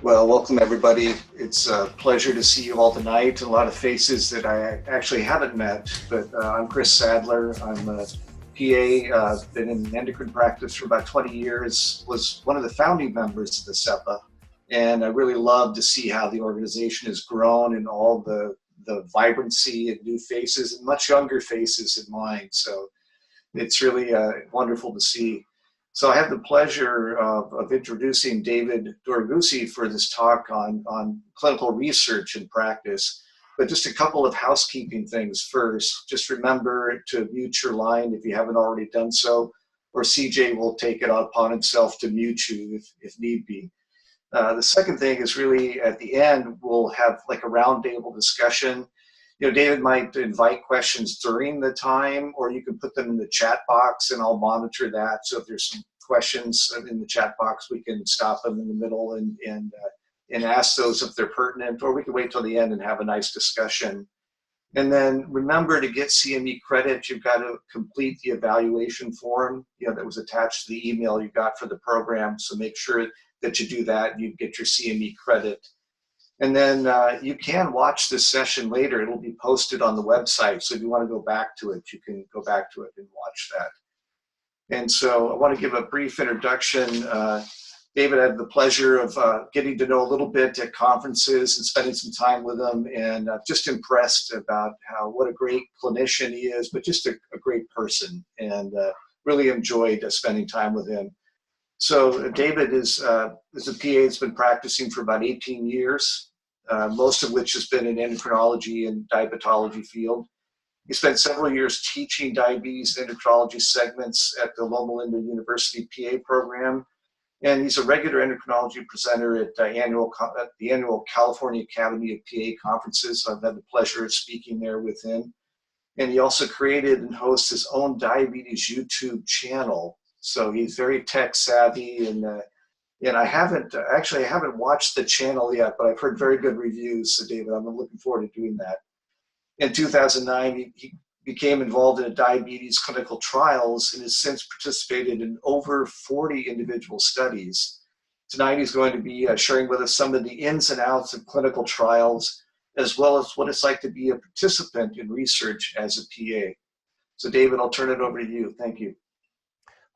Well, welcome everybody. It's a pleasure to see you all tonight. A lot of faces that I actually haven't met, but I'm Chris Sadler. I'm a PA, been in endocrine practice for about 20 years, was one of the founding members of the ASEPA, and I really love to see how the organization has grown and all the vibrancy and new faces and much younger faces in mind. So it's really wonderful to see. So I have the pleasure of introducing David Doriguzzi for this talk on clinical research and practice. But just a couple of housekeeping things first. Just remember to mute your line if you haven't already done so, or CJ will take it upon himself to mute you if need be. The second thing is really at the end, we'll have like a roundtable discussion. David might invite questions during the time, or you can put them in the chat box and I'll monitor that. So if there's some questions in the chat box, we can stop them in the middle and ask those if they're pertinent, or we can wait till the end and have a nice discussion. And then remember to get CME credit, you've got to complete the evaluation form, that was attached to the email you got for the program. So make sure that you do that and you get your CME credit. And then you can watch this session later. It'll be posted on the website. So if you want to go back to it, you can go back to it and watch that. And so I want to give a brief introduction. David, I had the pleasure of getting to know a little bit at conferences and spending some time with him, and just impressed about what a great clinician he is, but just a great person, and really enjoyed spending time with him. So David is a PA that's been practicing for about 18 years, most of which has been in endocrinology and diabetology field. He spent several years teaching diabetes and endocrinology segments at the Loma Linda University PA program. And he's a regular endocrinology presenter at the annual California Academy of PA conferences. I've had the pleasure of speaking there with him. And he also created and hosts his own diabetes YouTube channel. So he's very tech savvy, and I haven't watched the channel yet, but I've heard very good reviews. So David, I'm looking forward to doing that. In 2009, he became involved in diabetes clinical trials and has since participated in over 40 individual studies. Tonight, he's going to be sharing with us some of the ins and outs of clinical trials, as well as what it's like to be a participant in research as a PA. So David, I'll turn it over to you. Thank you.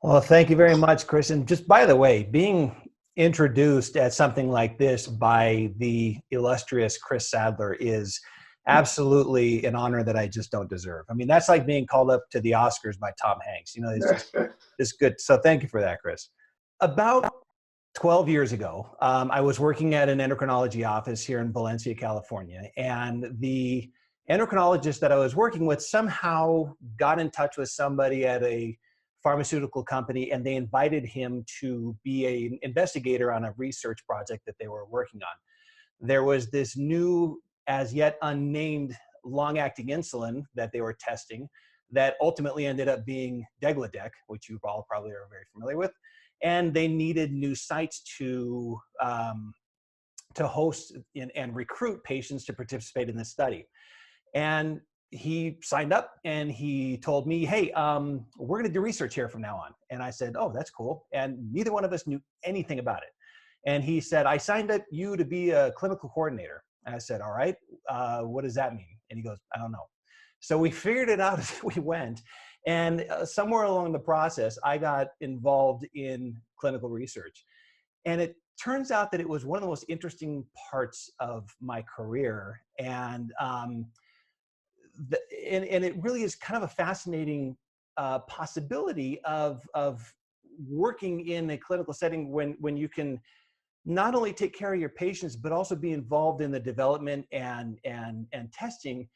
Well, thank you very much, Chris. And just by the way, being introduced at something like this by the illustrious Chris Sadler is absolutely an honor that I just don't deserve. I mean, that's like being called up to the Oscars by Tom Hanks. It's good. So thank you for that, Chris. About 12 years ago, I was working at an endocrinology office here in Valencia, California, and the endocrinologist that I was working with somehow got in touch with somebody at a pharmaceutical company, and they invited him to be an investigator on a research project that they were working on. There was this new, as yet unnamed, long-acting insulin that they were testing that ultimately ended up being Degludec, which you all probably are very familiar with, and they needed new sites to host and recruit patients to participate in this study. And he signed up and he told me, hey, we're going to do research here from now on. And I said, oh, that's cool. And neither one of us knew anything about it. And he said, I signed up you to be a clinical coordinator. And I said, all right, what does that mean? And he goes, I don't know. So we figured it out as we went. And somewhere along the process, I got involved in clinical research. And it turns out that it was one of the most interesting parts of my career. And it really is kind of a fascinating possibility of working in a clinical setting when you can not only take care of your patients, but also be involved in the development and testing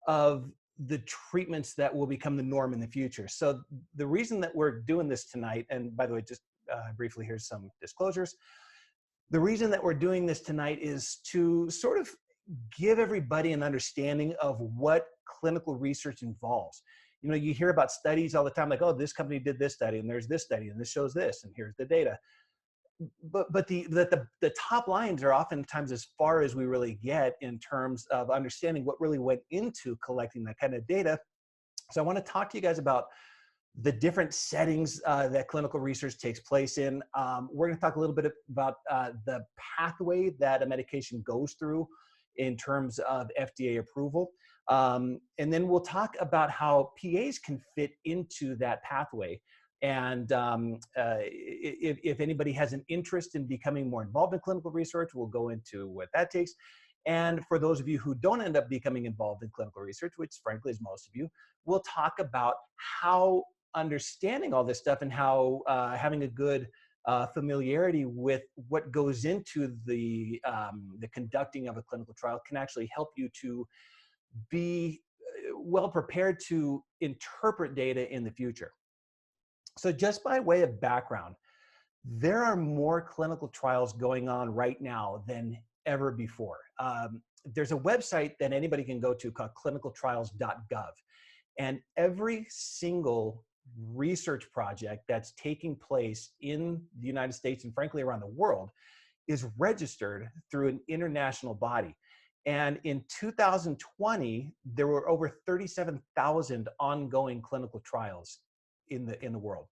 of the treatments that will become the norm in the future. So the reason that we're doing this tonight, and by the way, just briefly, here's some disclosures. The reason that we're doing this tonight is to sort of give everybody an understanding of what clinical research involves. You hear about studies all the time, like, oh, this company did this study, and there's this study, and this shows this, and here's the data. But the top lines are oftentimes as far as we really get in terms of understanding what really went into collecting that kind of data. So I want to talk to you guys about the different settings that clinical research takes place in. We're going to talk a little bit about the pathway that a medication goes through in terms of FDA approval. And then we'll talk about how PAs can fit into that pathway. And if anybody has an interest in becoming more involved in clinical research, we'll go into what that takes. And for those of you who don't end up becoming involved in clinical research, which frankly is most of you, we'll talk about how understanding all this stuff and how having a good familiarity with what goes into the conducting of a clinical trial can actually help you to be well prepared to interpret data in the future. So just by way of background, there are more clinical trials going on right now than ever before. There's a website that anybody can go to called clinicaltrials.gov. And every single research project that's taking place in the United States and frankly around the world is registered through an international body. And in 2020, there were over 37,000 ongoing clinical trials in the world.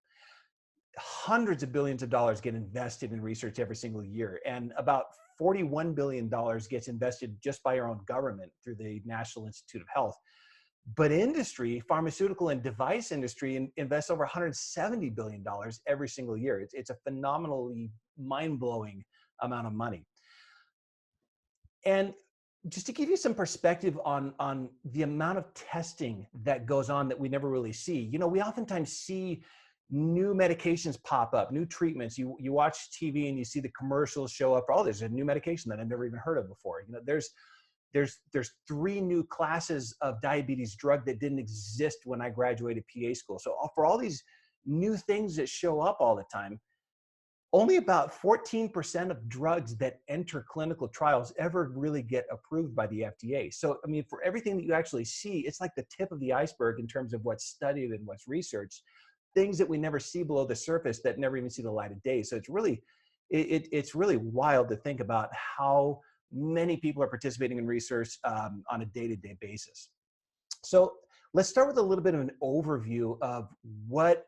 Hundreds of billions of dollars get invested in research every single year, and about $41 billion gets invested just by our own government through the National Institute of Health. But industry, pharmaceutical and device industry, invests over $170 billion every single year. It's a phenomenally mind-blowing amount of money. And just to give you some perspective on the amount of testing that goes on that we never really see. You know, we oftentimes see new medications pop up, new treatments. You watch TV and you see the commercials show up. Oh, there's a new medication that I've never even heard of before. You know, there's 3 new classes of diabetes drug that didn't exist when I graduated PA school. So for all these new things that show up all the time, only about 14% of drugs that enter clinical trials ever really get approved by the FDA. So, I mean, for everything that you actually see, it's like the tip of the iceberg in terms of what's studied and what's researched, things that we never see below the surface that never even see the light of day. So it's really, it's really wild to think about how many people are participating in research on a day-to-day basis. So let's start with a little bit of an overview of what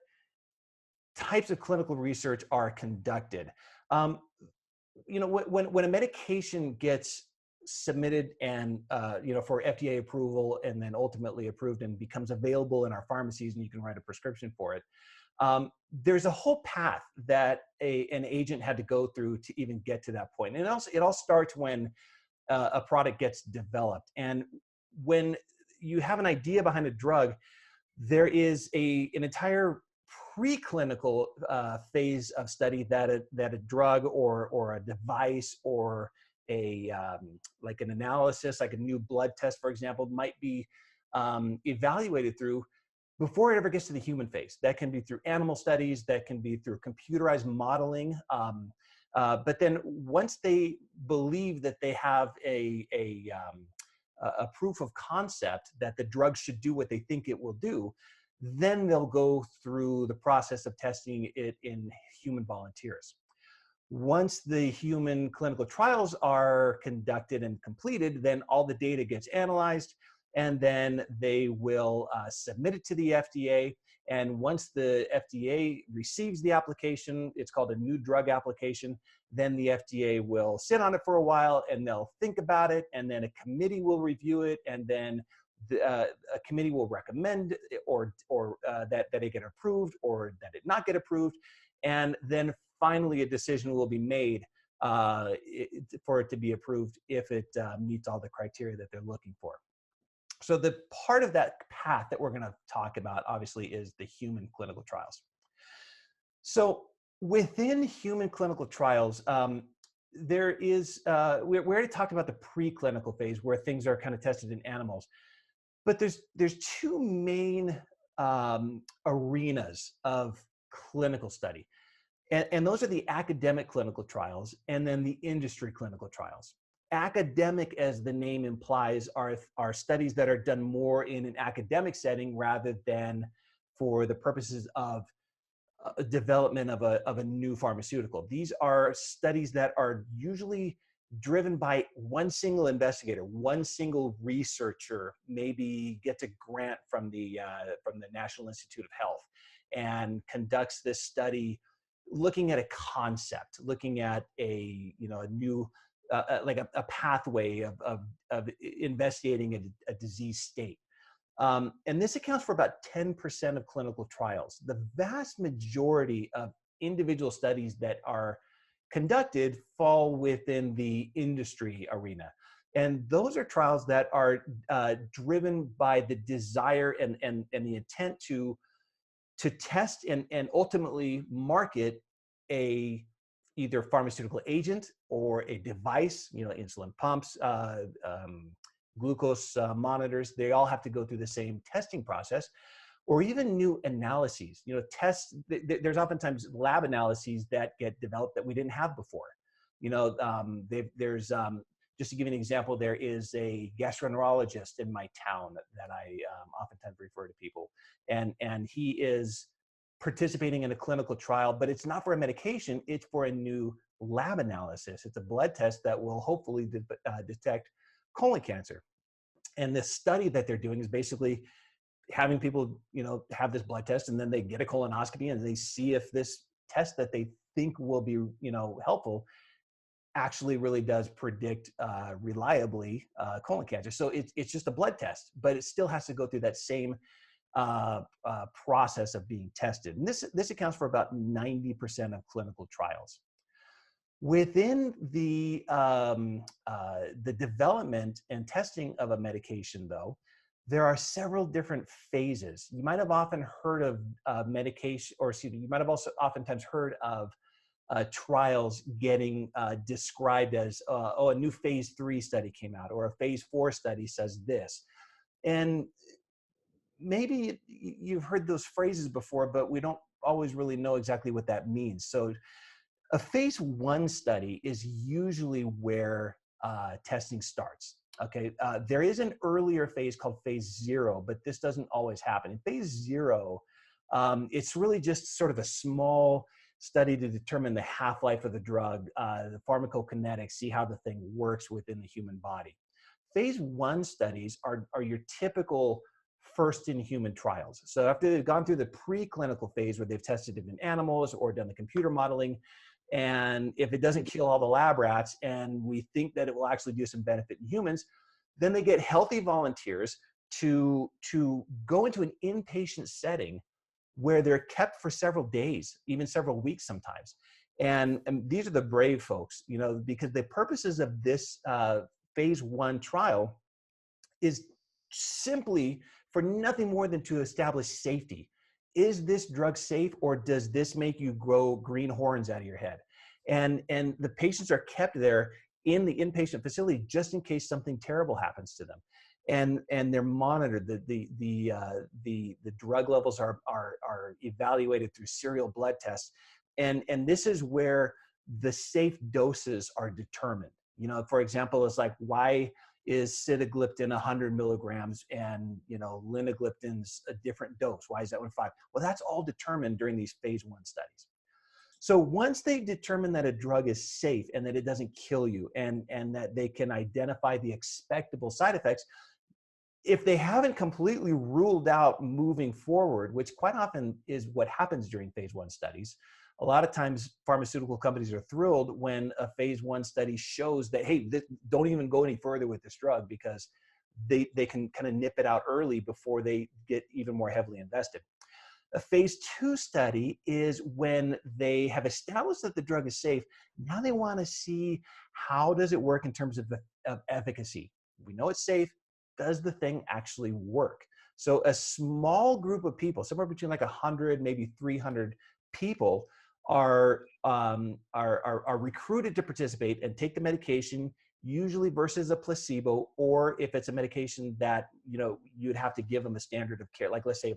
types of clinical research are conducted. You know, when a medication gets submitted and you know, for FDA approval and then ultimately approved and becomes available in our pharmacies and you can write a prescription for it, there's a whole path that an agent had to go through to even get to that point. And it all starts when a product gets developed. And when you have an idea behind a drug, there is an entire preclinical phase of study that a drug or a device or like an analysis, like a new blood test, for example, might be evaluated through before it ever gets to the human phase. That can be through animal studies, that can be through computerized modeling. But then once they believe that they have a proof of concept that the drug should do what they think it will do, then they'll go through the process of testing it in human volunteers. Once the human clinical trials are conducted and completed, then all the data gets analyzed, and then they will submit it to the FDA. And once the FDA receives the application, it's called a new drug application, then the FDA will sit on it for a while and they'll think about it, and then a committee will review it, and then a committee will recommend or that it get approved or that it not get approved. And then finally a decision will be made for it to be approved if it meets all the criteria that they're looking for. So the part of that path that we're going to talk about, obviously, is the human clinical trials. So within human clinical trials, there is, we already talked about the preclinical phase where things are kind of tested in animals. But there's 2 main arenas of clinical study. And those are the academic clinical trials and then the industry clinical trials. Academic, as the name implies, are studies that are done more in an academic setting rather than for the purposes of development of a new pharmaceutical. These are studies that are usually driven by one single investigator, one single researcher, maybe gets a grant from the National Institute of Health. and conducts this study looking at a concept, looking at a new like a pathway of investigating a disease state. And this accounts for about 10% of clinical trials. The vast majority of individual studies that are conducted fall within the industry arena. And those are trials that are driven by the desire and the intent to test and ultimately market a either pharmaceutical agent or a device, insulin pumps, glucose monitors. They all have to go through the same testing process, or even new analyses. Tests. There's oftentimes lab analyses that get developed that we didn't have before. There's just to give you an example, there is a gastroenterologist in my town that I oftentimes refer to people, and he is participating in a clinical trial, but it's not for a medication, it's for a new lab analysis. It's a blood test that will hopefully detect colon cancer. And the study that they're doing is basically having people, have this blood test, and then they get a colonoscopy and they see if this test that they think will be, helpful actually really does predict reliably colon cancer. So it's just a blood test, but it still has to go through that same process of being tested. And this accounts for about 90% of clinical trials. Within the development and testing of a medication, though, there are several different phases. You might have often heard of medication, or excuse me, you might have also oftentimes heard of trials getting described as, a new phase 3 study came out, or a phase 4 study says this. And maybe you've heard those phrases before, but we don't always really know exactly what that means. So a phase 1 study is usually where testing starts. Okay, there is an earlier phase called phase 0, but this doesn't always happen. In phase 0, it's really just sort of a small study to determine the half-life of the drug, the pharmacokinetics, see how the thing works within the human body. Phase 1 studies are your typical first-in-human trials. So after they've gone through the preclinical phase where they've tested it in animals or done the computer modeling, and if it doesn't kill all the lab rats and we think that it will actually do some benefit in humans, then they get healthy volunteers to go into an inpatient setting where they're kept for several days, even several weeks sometimes. And these are the brave folks, because the purposes of this phase 1 trial is simply for nothing more than to establish safety. Is this drug safe, or does this make you grow green horns out of your head? And the patients are kept there in the inpatient facility just in case something terrible happens to them. And they're monitored. The drug levels are evaluated through serial blood tests. And this is where the safe doses are determined. For example, it's like, why is sitagliptin 100 milligrams and linagliptin's a different dose? Why is that one 5? Well, that's all determined during these phase 1 studies. So once they determine that a drug is safe and that it doesn't kill you, and that they can identify the expectable side effects, if they haven't completely ruled out moving forward, which quite often is what happens during phase 1 studies, a lot of times pharmaceutical companies are thrilled when a phase 1 study shows that, hey, don't even go any further with this drug, because they can kind of nip it out early before they get even more heavily invested. A phase 2 study is when they have established that the drug is safe. Now they want to see, how does it work in terms of efficacy? We know it's safe. Does the thing actually work? So a small group of people, somewhere between like 100, maybe 300 people, are recruited to participate and take the medication, usually versus a placebo, or if it's a medication that you'd have to give them a standard of care. Like, let's say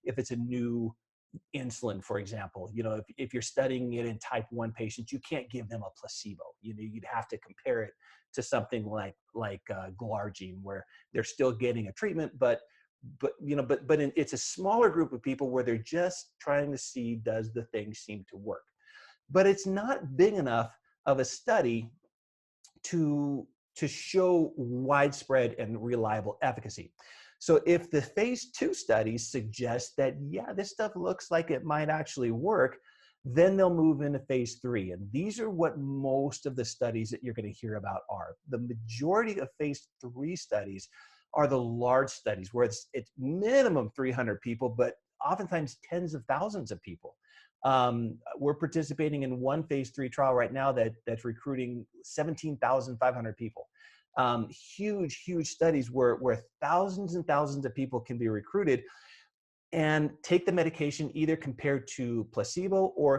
if it's a new insulin, for example, if you're studying it in type 1 patients, you can't give them a placebo. You'd have to compare it to something like glargine, where they're still getting a treatment, but it's a smaller group of people where they're just trying to see, does the thing seem to work? But it's not big enough of a study to show widespread and reliable efficacy. So if the phase 2 studies suggest that, yeah, this stuff looks like it might actually work, then they'll move into phase 3. And these are what most of the studies that you're going to hear about are. The majority of phase 3 studies are the large studies where it's minimum 300 people, but oftentimes tens of thousands of people. We're participating in one phase 3 trial right now that's recruiting 17,500 people. Huge studies where thousands and thousands of people can be recruited and take the medication either compared to placebo or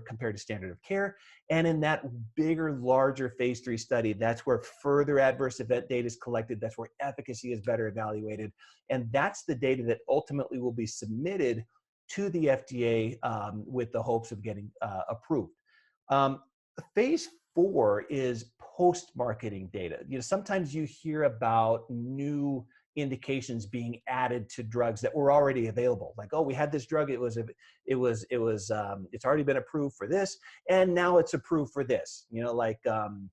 compared to standard of care. And in that bigger, larger phase 3 study, that's where further adverse event data is collected. That's where efficacy is better evaluated. And that's the data that ultimately will be submitted to the FDA with the hopes of getting approved. Phase 4 is post-marketing data. Sometimes you hear about new indications being added to drugs that were already available. Like, oh, we had this drug, it's already been approved for this, and now it's approved for this. Like when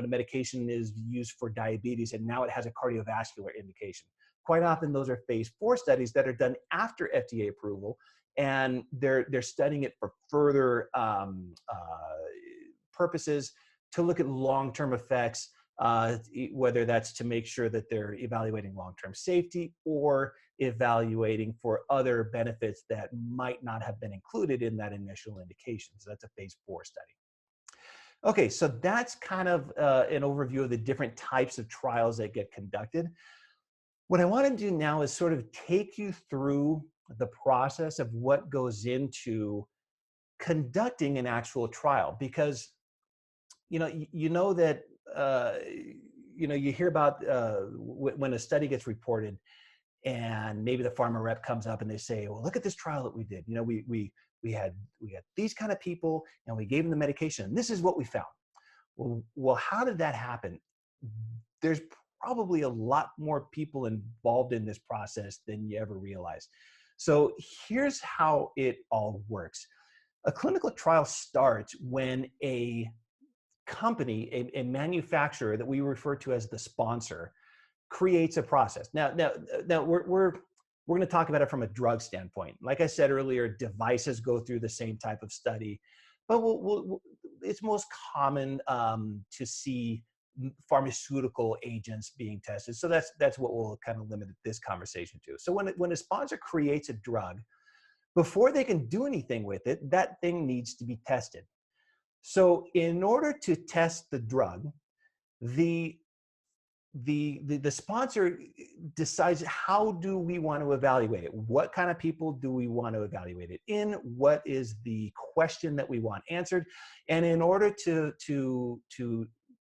a medication is used for diabetes and now it has a cardiovascular indication. Quite often those are phase 4 studies that are done after FDA approval, and they're studying it for further purposes to look at long-term effects, whether that's to make sure that they're evaluating long-term safety or evaluating for other benefits that might not have been included in that initial indication. So that's a phase 4 study. Okay, so that's kind of an overview of the different types of trials that get conducted. What I want to do now is sort of take you through the process of what goes into conducting an actual trial, because you know that you hear about when a study gets reported, and maybe the pharma rep comes up and they say, well, look at this trial that we did. We had these kind of people and we gave them the medication and this is what we found. Well, how did that happen? There's probably a lot more people involved in this process than you ever realize. So here's how it all works. A clinical trial starts when a company, a manufacturer that we refer to as the sponsor, creates a process. Now we're going to talk about it from a drug standpoint. Like I said earlier, devices go through the same type of study, but it's most common to see pharmaceutical agents being tested. So that's what we'll kind of limit this conversation to. So when a sponsor creates a drug, before they can do anything with it, that thing needs to be tested. So in order to test the drug, the sponsor decides, how do we want to evaluate it? What kind of people do we want to evaluate it in? What is the question that we want answered? And in order to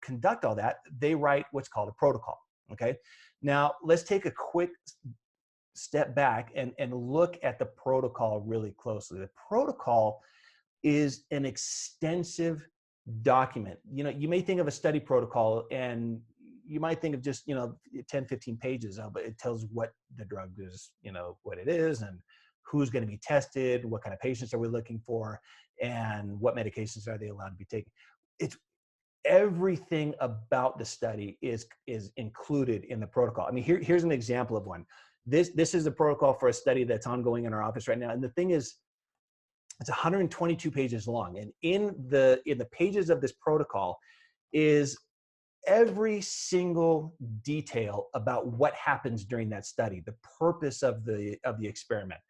conduct all that, they write what's called a protocol. Okay. Now let's take a quick step back and look at the protocol really closely. The protocol is an extensive document. You may think of a study protocol and you might think of just 10, 15 pages, but it tells what the drug is, what it is and who's going to be tested, what kind of patients are we looking for, and what medications are they allowed to be taking. It's everything about the study is included in the protocol. I mean, here's an example of one. This is the protocol for a study that's ongoing in our office right now, and the thing is, it's 122 pages long, and in the pages of this protocol is every single detail about what happens during that study, the purpose of the experiment,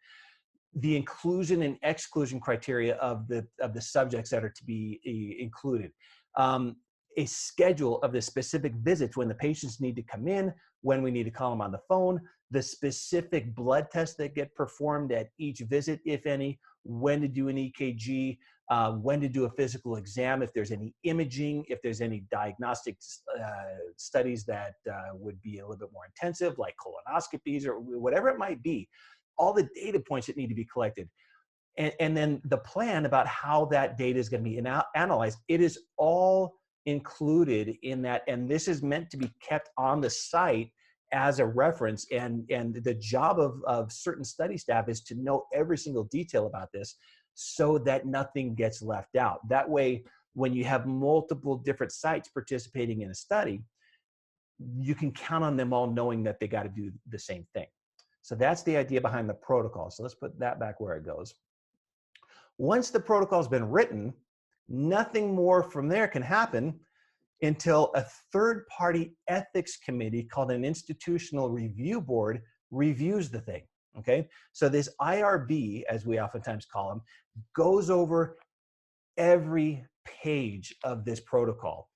the inclusion and exclusion criteria of the subjects that are to be included, a schedule of the specific visits, when the patients need to come in, when we need to call them on the phone, the specific blood tests that get performed at each visit, if any, when to do an EKG, when to do a physical exam, if there's any imaging, if there's any diagnostic studies that would be a little bit more intensive, like colonoscopies or whatever it might be, all the data points that need to be collected. And then the plan about how that data is going to be analyzed, it is all included in that. And this is meant to be kept on the site as a reference. And the job of certain study staff is to know every single detail about this so that nothing gets left out. That way, when you have multiple different sites participating in a study, you can count on them all knowing that they got to do the same thing. So that's the idea behind the protocol. So let's put that back where it goes. Once the protocol has been written, nothing more from there can happen until a third-party ethics committee called an institutional review board reviews the thing, okay? So this IRB, as we oftentimes call them, goes over every page of this protocol,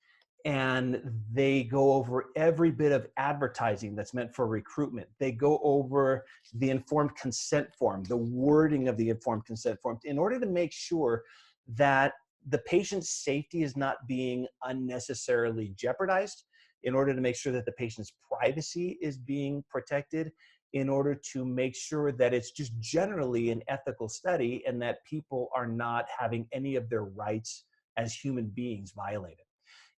and they go over every bit of advertising that's meant for recruitment. They go over the informed consent form, the wording of the informed consent form, in order to make sure that the patient's safety is not being unnecessarily jeopardized, in order to make sure that the patient's privacy is being protected, in order to make sure that it's just generally an ethical study and that people are not having any of their rights as human beings violated.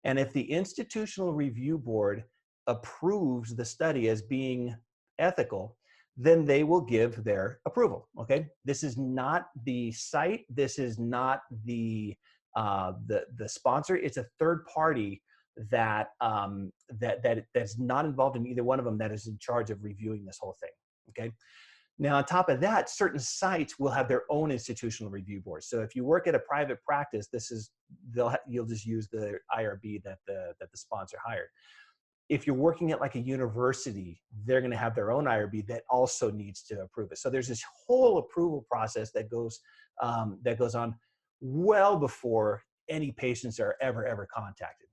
And if the institutional review board approves the study as being ethical, then they will give their approval. Okay, this is not the site. This is not the sponsor. It's a third party that that's not involved in either one of them that is in charge of reviewing this whole thing. Okay. Now, on top of that, certain sites will have their own institutional review board. So if you work at a private practice, you'll just use the IRB that the sponsor hired. If you're working at like a university, they're going to have their own IRB that also needs to approve it. So there's this whole approval process that goes on well before any patients are ever contacted.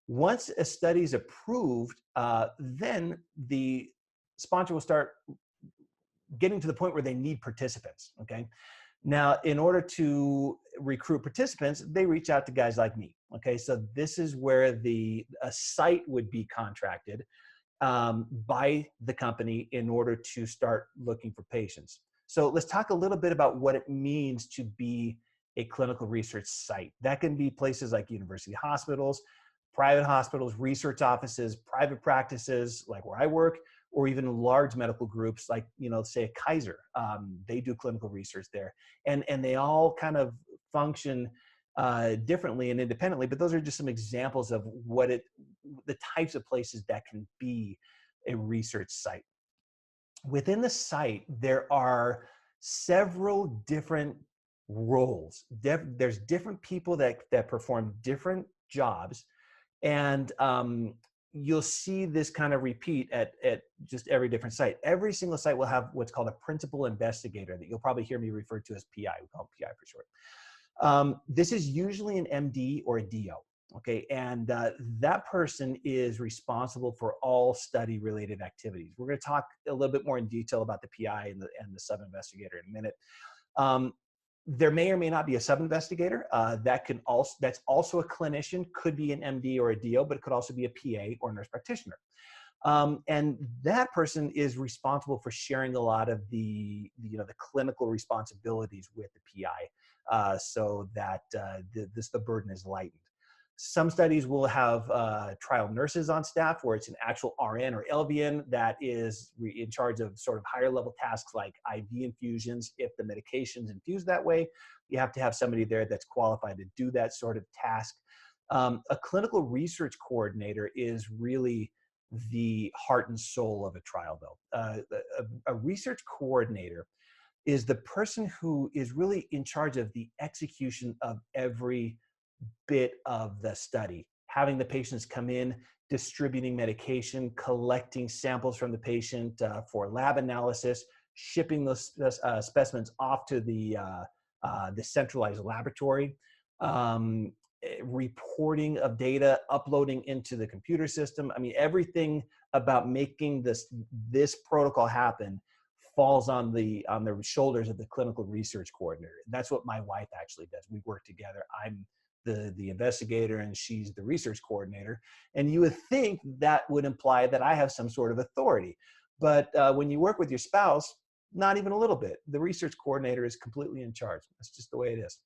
Once a study is approved, then the sponsor will start getting to the point where they need participants, okay? Now, in order to recruit participants, they reach out to guys like me, okay? So this is where a site would be contracted by the company in order to start looking for patients. So let's talk a little bit about what it means to be a clinical research site. That can be places like university hospitals, private hospitals, research offices, private practices like where I work, or even large medical groups like, say Kaiser. They do clinical research there. And they all kind of function differently and independently, but those are just some examples of the types of places that can be a research site. Within the site, there are several different roles. There's different people that perform different jobs, and you'll see this kind of repeat at just every different site. Every single site will have what's called a principal investigator that you'll probably hear me refer to as PI. We call it PI for short. This is usually an MD or a DO, okay? And that person is responsible for all study-related activities. We're gonna talk a little bit more in detail about the PI and the sub-investigator in a minute. There may or may not be a sub-investigator. That's also a clinician, could be an MD or a DO, but it could also be a PA or nurse practitioner. And that person is responsible for sharing a lot of the clinical responsibilities with the PI, so that the burden is lightened. Some studies will have trial nurses on staff where it's an actual RN or LVN that is in charge of sort of higher level tasks like IV infusions. If the medication's infused that way, you have to have somebody there that's qualified to do that sort of task. A clinical research coordinator is really the heart and soul of a trial, though. A research coordinator is the person who is really in charge of the execution of every bit of the study, having the patients come in, distributing medication, collecting samples from the patient for lab analysis, shipping those specimens off to the centralized laboratory, reporting of data, uploading into the computer system. I mean, everything about making this protocol happen falls on the shoulders of the clinical research coordinator. That's what my wife actually does. We work together. I'm the investigator and she's the research coordinator. And you would think that would imply that I have some sort of authority. But when you work with your spouse, not even a little bit. The research coordinator is completely in charge. That's just the way it is.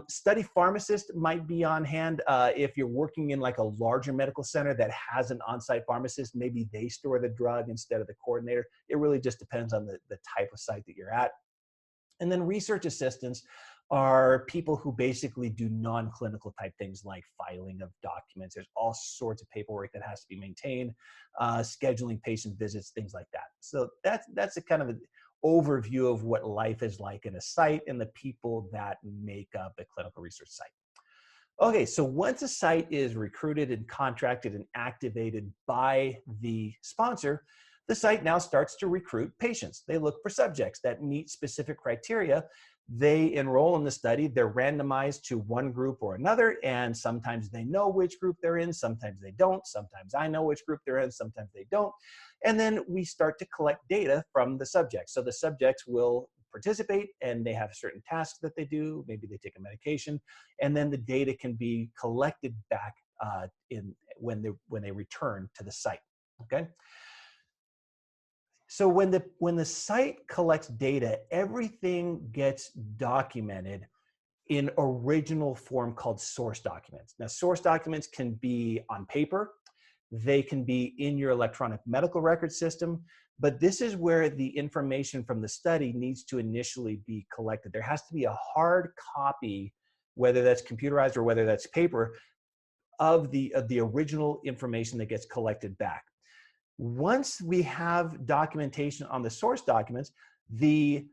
Study pharmacist might be on hand if you're working in like a larger medical center that has an on-site pharmacist. Maybe they store the drug instead of the coordinator. It really just depends on the type of site that you're at. And then research assistants are people who basically do non-clinical type things like filing of documents. There's all sorts of paperwork that has to be maintained, scheduling patient visits, things like that. So that's a kind of an overview of what life is like in a site and the people that make up a clinical research site. Okay, so once a site is recruited and contracted and activated by the sponsor, the site now starts to recruit patients. They look for subjects that meet specific criteria. They enroll in the study. They're randomized to one group or another, and sometimes they know which group they're in, sometimes they don't. Sometimes I know which group they're in, sometimes they don't. And then we start to collect data from the subjects. So the subjects will participate and they have certain tasks that they do. Maybe they take a medication, and then the data can be collected back when they return to the site. Okay. So when the site collects data, everything gets documented in original form called source documents. Now, source documents can be on paper, they can be in your electronic medical record system, but this is where the information from the study needs to initially be collected. There has to be a hard copy, whether that's computerized or whether that's paper, of the original information that gets collected back. Once we have documentation on the source documents, the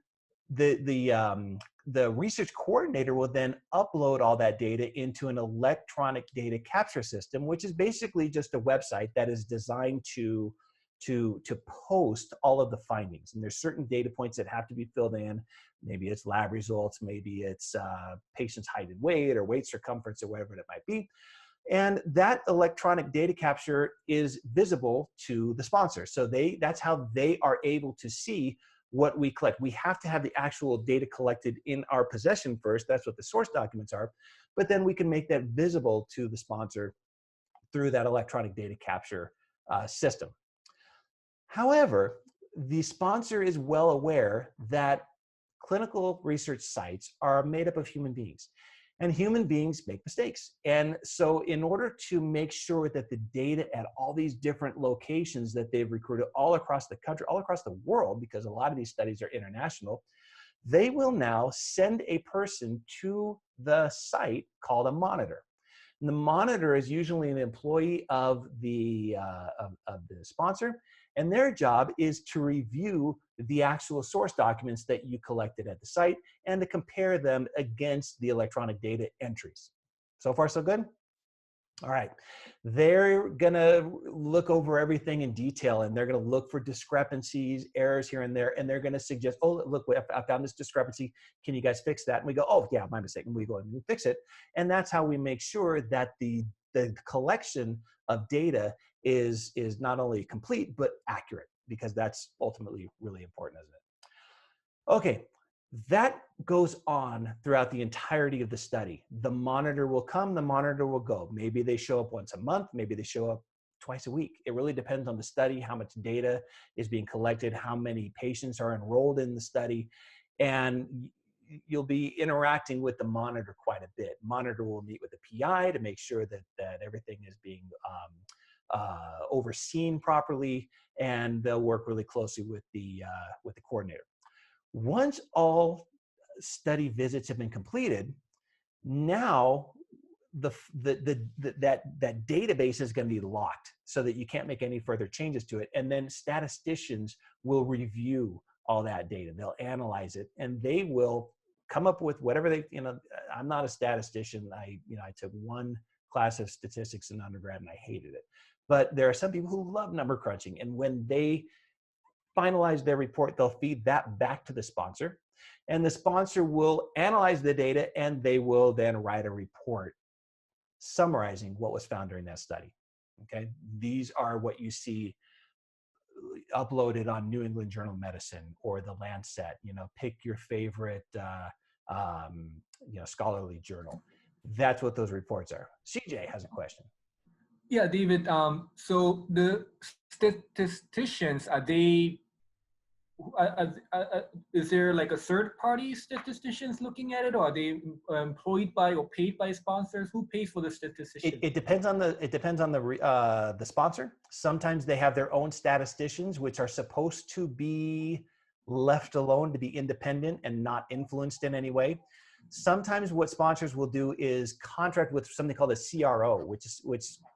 research coordinator will then upload all that data into an electronic data capture system, which is basically just a website that is designed to post all of the findings. And there's certain data points that have to be filled in. Maybe it's lab results, maybe it's patient's height and weight, or weight circumference, or whatever it might be. And that electronic data capture is visible to the sponsor. So that's how they are able to see what we collect. We have to have the actual data collected in our possession first. That's what the source documents are. But then we can make that visible to the sponsor through that electronic data capture system. However, the sponsor is well aware that clinical research sites are made up of human beings. And human beings make mistakes. And so in order to make sure that the data at all these different locations that they've recruited all across the country, all across the world, because a lot of these studies are international, they will now send a person to the site called a monitor. And the monitor is usually an employee of the sponsor, and their job is to review the actual source documents that you collected at the site and to compare them against the electronic data entries. So far, so good? All right. They're going to look over everything in detail, and they're going to look for discrepancies, errors here and there, and they're going to suggest, oh, look, I found this discrepancy. Can you guys fix that? And we go, oh, yeah, my mistake. And we go and we fix it. And that's how we make sure that the collection of data is not only complete, but accurate, because that's ultimately really important, isn't it? Okay. That goes on throughout the entirety of the study. The monitor will come, the monitor will go. Maybe they show up once a month, maybe they show up twice a week. It really depends on the study, how much data is being collected, how many patients are enrolled in the study, and you'll be interacting with the monitor quite a bit. Monitor will meet with the PI to make sure that everything is being overseen properly, and they'll work really closely with the coordinator. Once all study visits have been completed, now that database is going to be locked so that you can't make any further changes to it. And then statisticians will review all that data. They'll analyze it, and they will come up with whatever they, I'm not a statistician. I took one class of statistics in undergrad and I hated it. But there are some people who love number crunching, and when they finalize their report, they'll feed that back to the sponsor, and the sponsor will analyze the data, and they will then write a report summarizing what was found during that study. Okay, these are what you see uploaded on New England Journal of Medicine or the Lancet. Pick your favorite scholarly journal. That's what those reports are. CJ has a question. Yeah, David. So the statisticians, is there like a third-party statisticians looking at it, or are they employed by or paid by sponsors? Who pays for the statistician? It depends on the sponsor. Sometimes they have their own statisticians, which are supposed to be left alone, to be independent and not influenced in any way. Sometimes what sponsors will do is contract with something called a CRO, which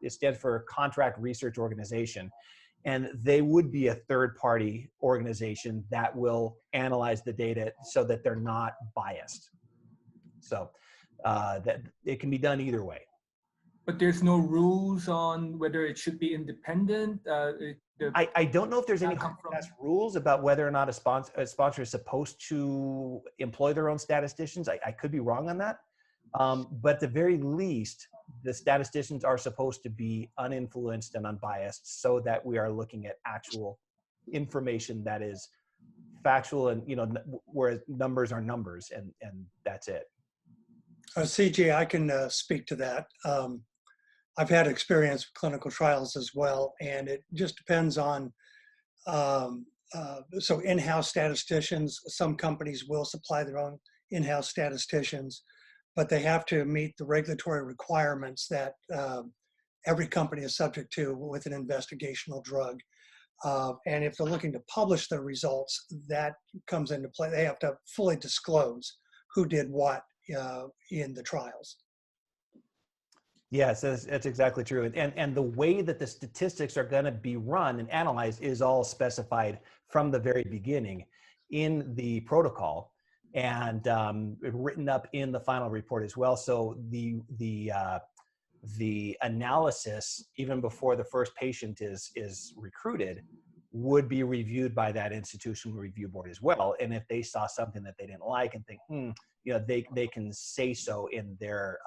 it stands for Contract Research Organization. And they would be a third-party organization that will analyze the data so that they're not biased. So that it can be done either way. But there's no rules on whether it should be independent. I don't know if there's any come from- rules about whether or not a sponsor is supposed to employ their own statisticians. I could be wrong on that. But at the very least, the statisticians are supposed to be uninfluenced and unbiased so that we are looking at actual information that is factual and, whereas numbers are numbers and that's it. CJ, I can speak to that. I've had experience with clinical trials as well, and it just depends on, so in-house statisticians, some companies will supply their own in-house statisticians, but they have to meet the regulatory requirements that every company is subject to with an investigational drug. And if they're looking to publish their results, that comes into play. They have to fully disclose who did what in the trials. Yes, that's exactly true. And the way that the statistics are going to be run and analyzed is all specified from the very beginning in the protocol and written up in the final report as well. So the analysis, even before the first patient is recruited, would be reviewed by that institutional review board as well. And if they saw something that they didn't like and think, they can say so in their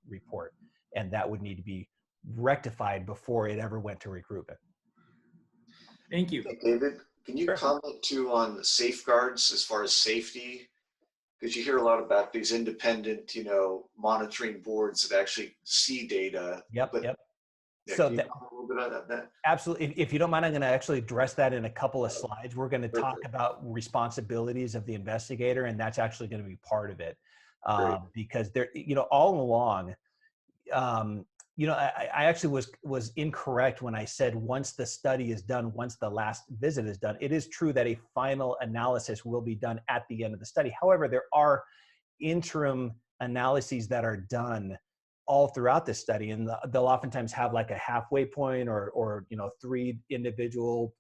report. And that would need to be rectified before it ever went to recruitment. Thank you. Hey, David, can you Sure. comment too on the safeguards as far as safety? Because you hear a lot about these independent, monitoring boards that actually see data. Yep. But, Yep. yeah, So can you that, comment a little bit on that? absolutely. If you don't mind, I'm going to actually address that in a couple of slides. We're going to talk about responsibilities of the investigator, and that's actually going to be part of it. Because there, all along, I actually was incorrect when I said once the study is done, once the last visit is done. It is true that a final analysis will be done at the end of the study. However, there are interim analyses that are done all throughout the study, and they'll oftentimes have like a halfway point or 3 individual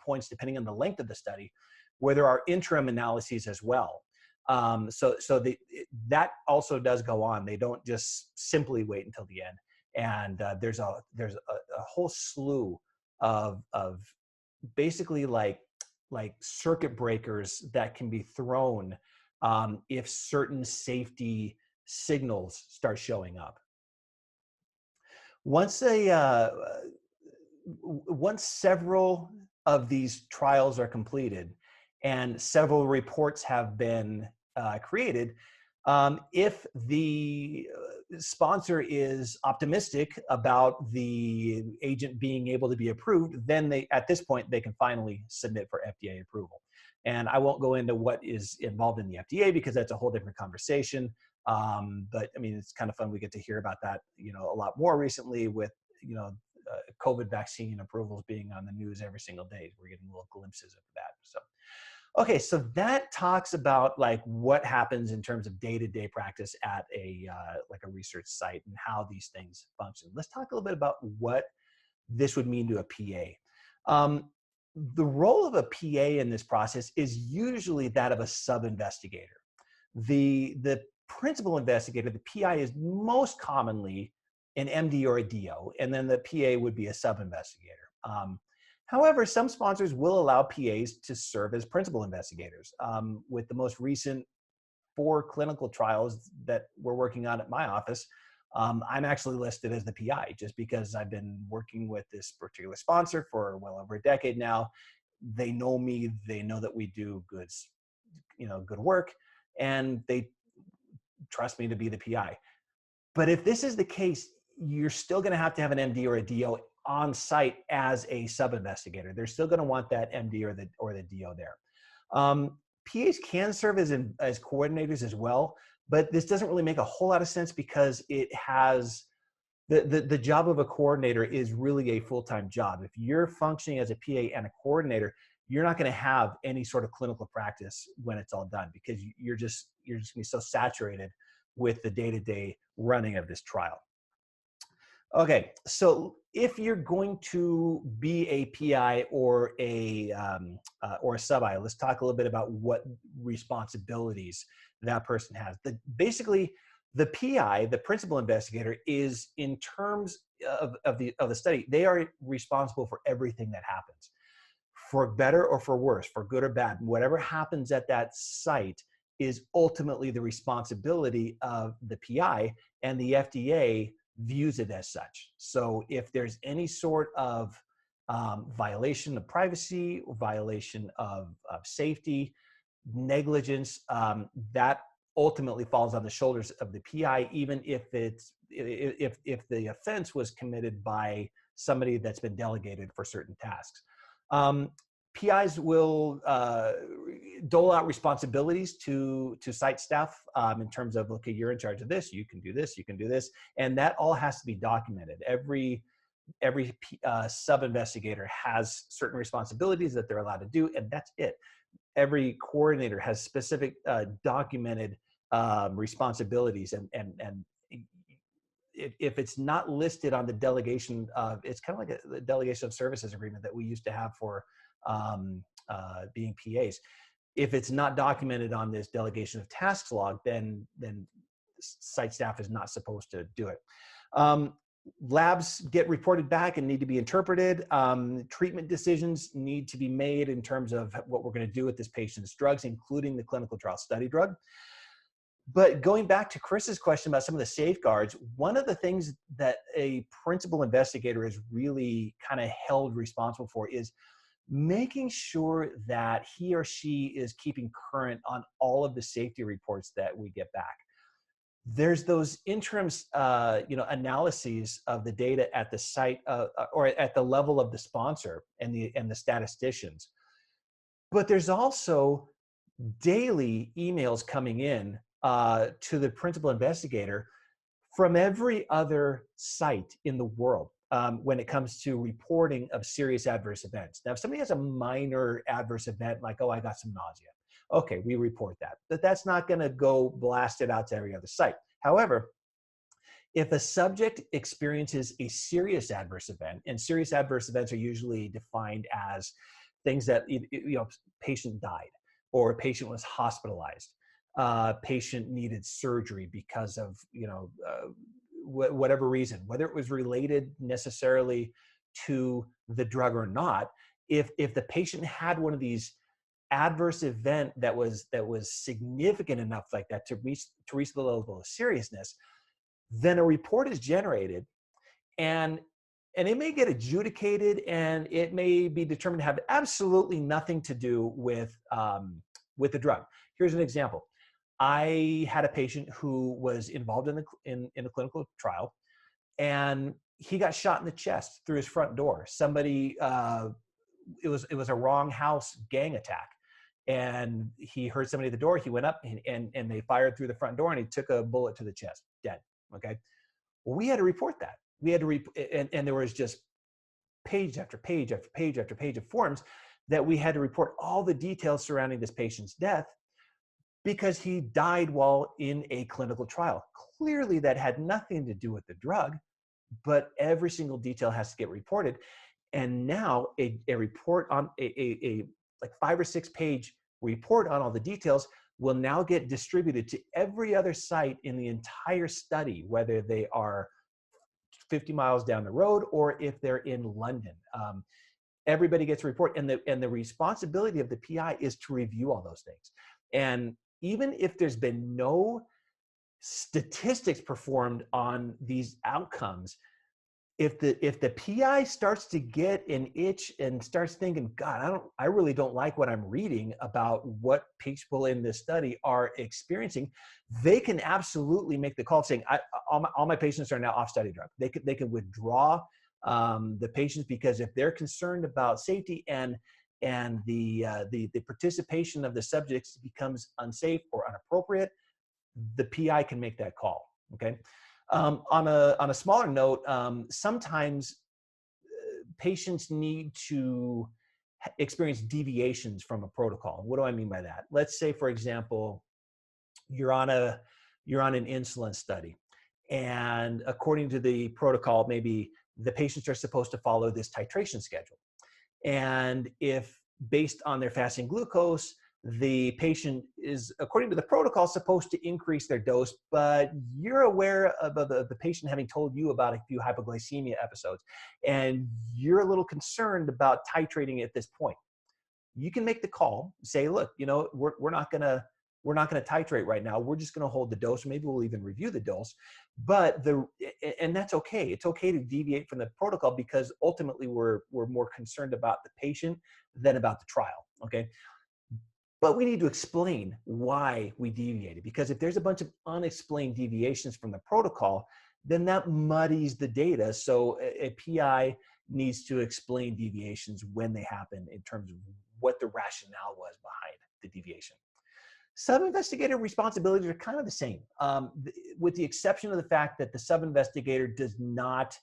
points depending on the length of the study, where there are interim analyses as well. That also does go on. They don't just simply wait until the end. And there's a whole slew of basically like circuit breakers that can be thrown if certain safety signals start showing up. Once several of these trials are completed and several reports have been created, if the sponsor is optimistic about the agent being able to be approved, then at this point, they can finally submit for FDA approval. And I won't go into what is involved in the FDA because that's a whole different conversation. But I mean, it's kind of fun. We get to hear about that, a lot more recently with, COVID vaccine approvals being on the news every single day. We're getting little glimpses of that. So, okay, so that talks about like what happens in terms of day-to-day practice at a research site and how these things function. Let's talk a little bit about what this would mean to a PA. The role of a PA in this process is usually that of a sub-investigator. The principal investigator, the PI, is most commonly an MD or a DO, and then the PA would be a sub-investigator. However, some sponsors will allow PAs to serve as principal investigators. With the most recent 4 clinical trials that we're working on at my office, I'm actually listed as the PI just because I've been working with this particular sponsor for well over a decade now. They know me, they know that we do good work, and they trust me to be the PI. But if this is the case, you're still going to have an MD or a DO on site as a sub-investigator. They're still going to want that MD or the DO there. PAs can serve as coordinators as well, but this doesn't really make a whole lot of sense because it has the job of a coordinator is really a full-time job. If you're functioning as a PA and a coordinator, you're not going to have any sort of clinical practice when it's all done because you're just you're just gonna be so saturated with the day-to-day running of this trial. Okay, so if you're going to be a PI or a sub-I, let's talk a little bit about what responsibilities that person has. Basically, the PI, the principal investigator, is in terms of the study, they are responsible for everything that happens, for better or for worse, for good or bad. Whatever happens at that site is ultimately the responsibility of the PI, and the FDA views it as such. So if there's any sort of violation of privacy, violation of safety, negligence, that ultimately falls on the shoulders of the PI, even if if the offense was committed by somebody that's been delegated for certain tasks. PIs will dole out responsibilities to site staff in terms of, okay, you're in charge of this, you can do this, you can do this, and that all has to be documented. Every sub-investigator has certain responsibilities that they're allowed to do, and that's it. Every coordinator has specific documented responsibilities, and if it's not listed on the delegation of, it's kind of like the delegation of services agreement that we used to have for being PAs. If it's not documented on this delegation of tasks log, then site staff is not supposed to do it. Labs get reported back and need to be interpreted. Treatment decisions need to be made in terms of what we're going to do with this patient's drugs, including the clinical trial study drug. But going back to Chris's question about some of the safeguards, one of the things that a principal investigator is really kind of held responsible for is making sure that he or she is keeping current on all of the safety reports that we get back. There's those interim analyses of the data at the site or at the level of the sponsor and the statisticians. But there's also daily emails coming in to the principal investigator from every other site in the world when it comes to reporting of serious adverse events. Now, if somebody has a minor adverse event, like, oh, I got some nausea, okay, we report that. But that's not going to go blast it out to every other site. However, if a subject experiences a serious adverse event, and serious adverse events are usually defined as things that, patient died, or a patient was hospitalized, patient needed surgery because of, whatever reason, whether it was related necessarily to the drug or not, if the patient had one of these adverse event that was significant enough like that to reach the level of seriousness, then a report is generated, and it may get adjudicated, and it may be determined to have absolutely nothing to do with the drug. Here's an example. I had a patient who was involved in a clinical trial, and he got shot in the chest through his front door. Somebody, it was a wrong house gang attack, and he heard somebody at the door. He went up and they fired through the front door, and he took a bullet to the chest, dead. Okay, well, we had to report that. We had to and there was just page after page after page after page of forms that we had to report all the details surrounding this patient's death, because he died while in a clinical trial. Clearly that had nothing to do with the drug, but every single detail has to get reported. And now a report on a like 5 or 6 page report on all the details will now get distributed to every other site in the entire study, whether they are 50 miles down the road or if they're in London. Everybody gets a report, and the responsibility of the PI is to review all those things. And even if there's been no statistics performed on these outcomes, if the PI starts to get an itch and starts thinking, God, I really don't like what I'm reading about what people in this study are experiencing, they can absolutely make the call saying, all my patients are now off study drug. They can withdraw the patients, because if they're concerned about safety and the participation of the subjects becomes unsafe or inappropriate, the PI can make that call. Okay. On a smaller note, sometimes patients need to experience deviations from a protocol. What do I mean by that? Let's say, for example, you're on an insulin study, and according to the protocol, maybe the patients are supposed to follow this titration schedule. And if based on their fasting glucose, the patient is, according to the protocol, supposed to increase their dose, but you're aware of the patient having told you about a few hypoglycemia episodes, and you're a little concerned about titrating at this point. You can make the call, say, look, we're not gonna titrate right now. We're just gonna hold the dose, or maybe we'll even review the dose. And that's okay. It's okay to deviate from the protocol, because ultimately we're more concerned about the patient than about the trial. Okay. But we need to explain why we deviated, because if there's a bunch of unexplained deviations from the protocol, then that muddies the data. So a PI needs to explain deviations when they happen in terms of what the rationale was behind the deviation. Sub-investigator responsibilities are kind of the same, with the exception of the fact that the sub-investigator does not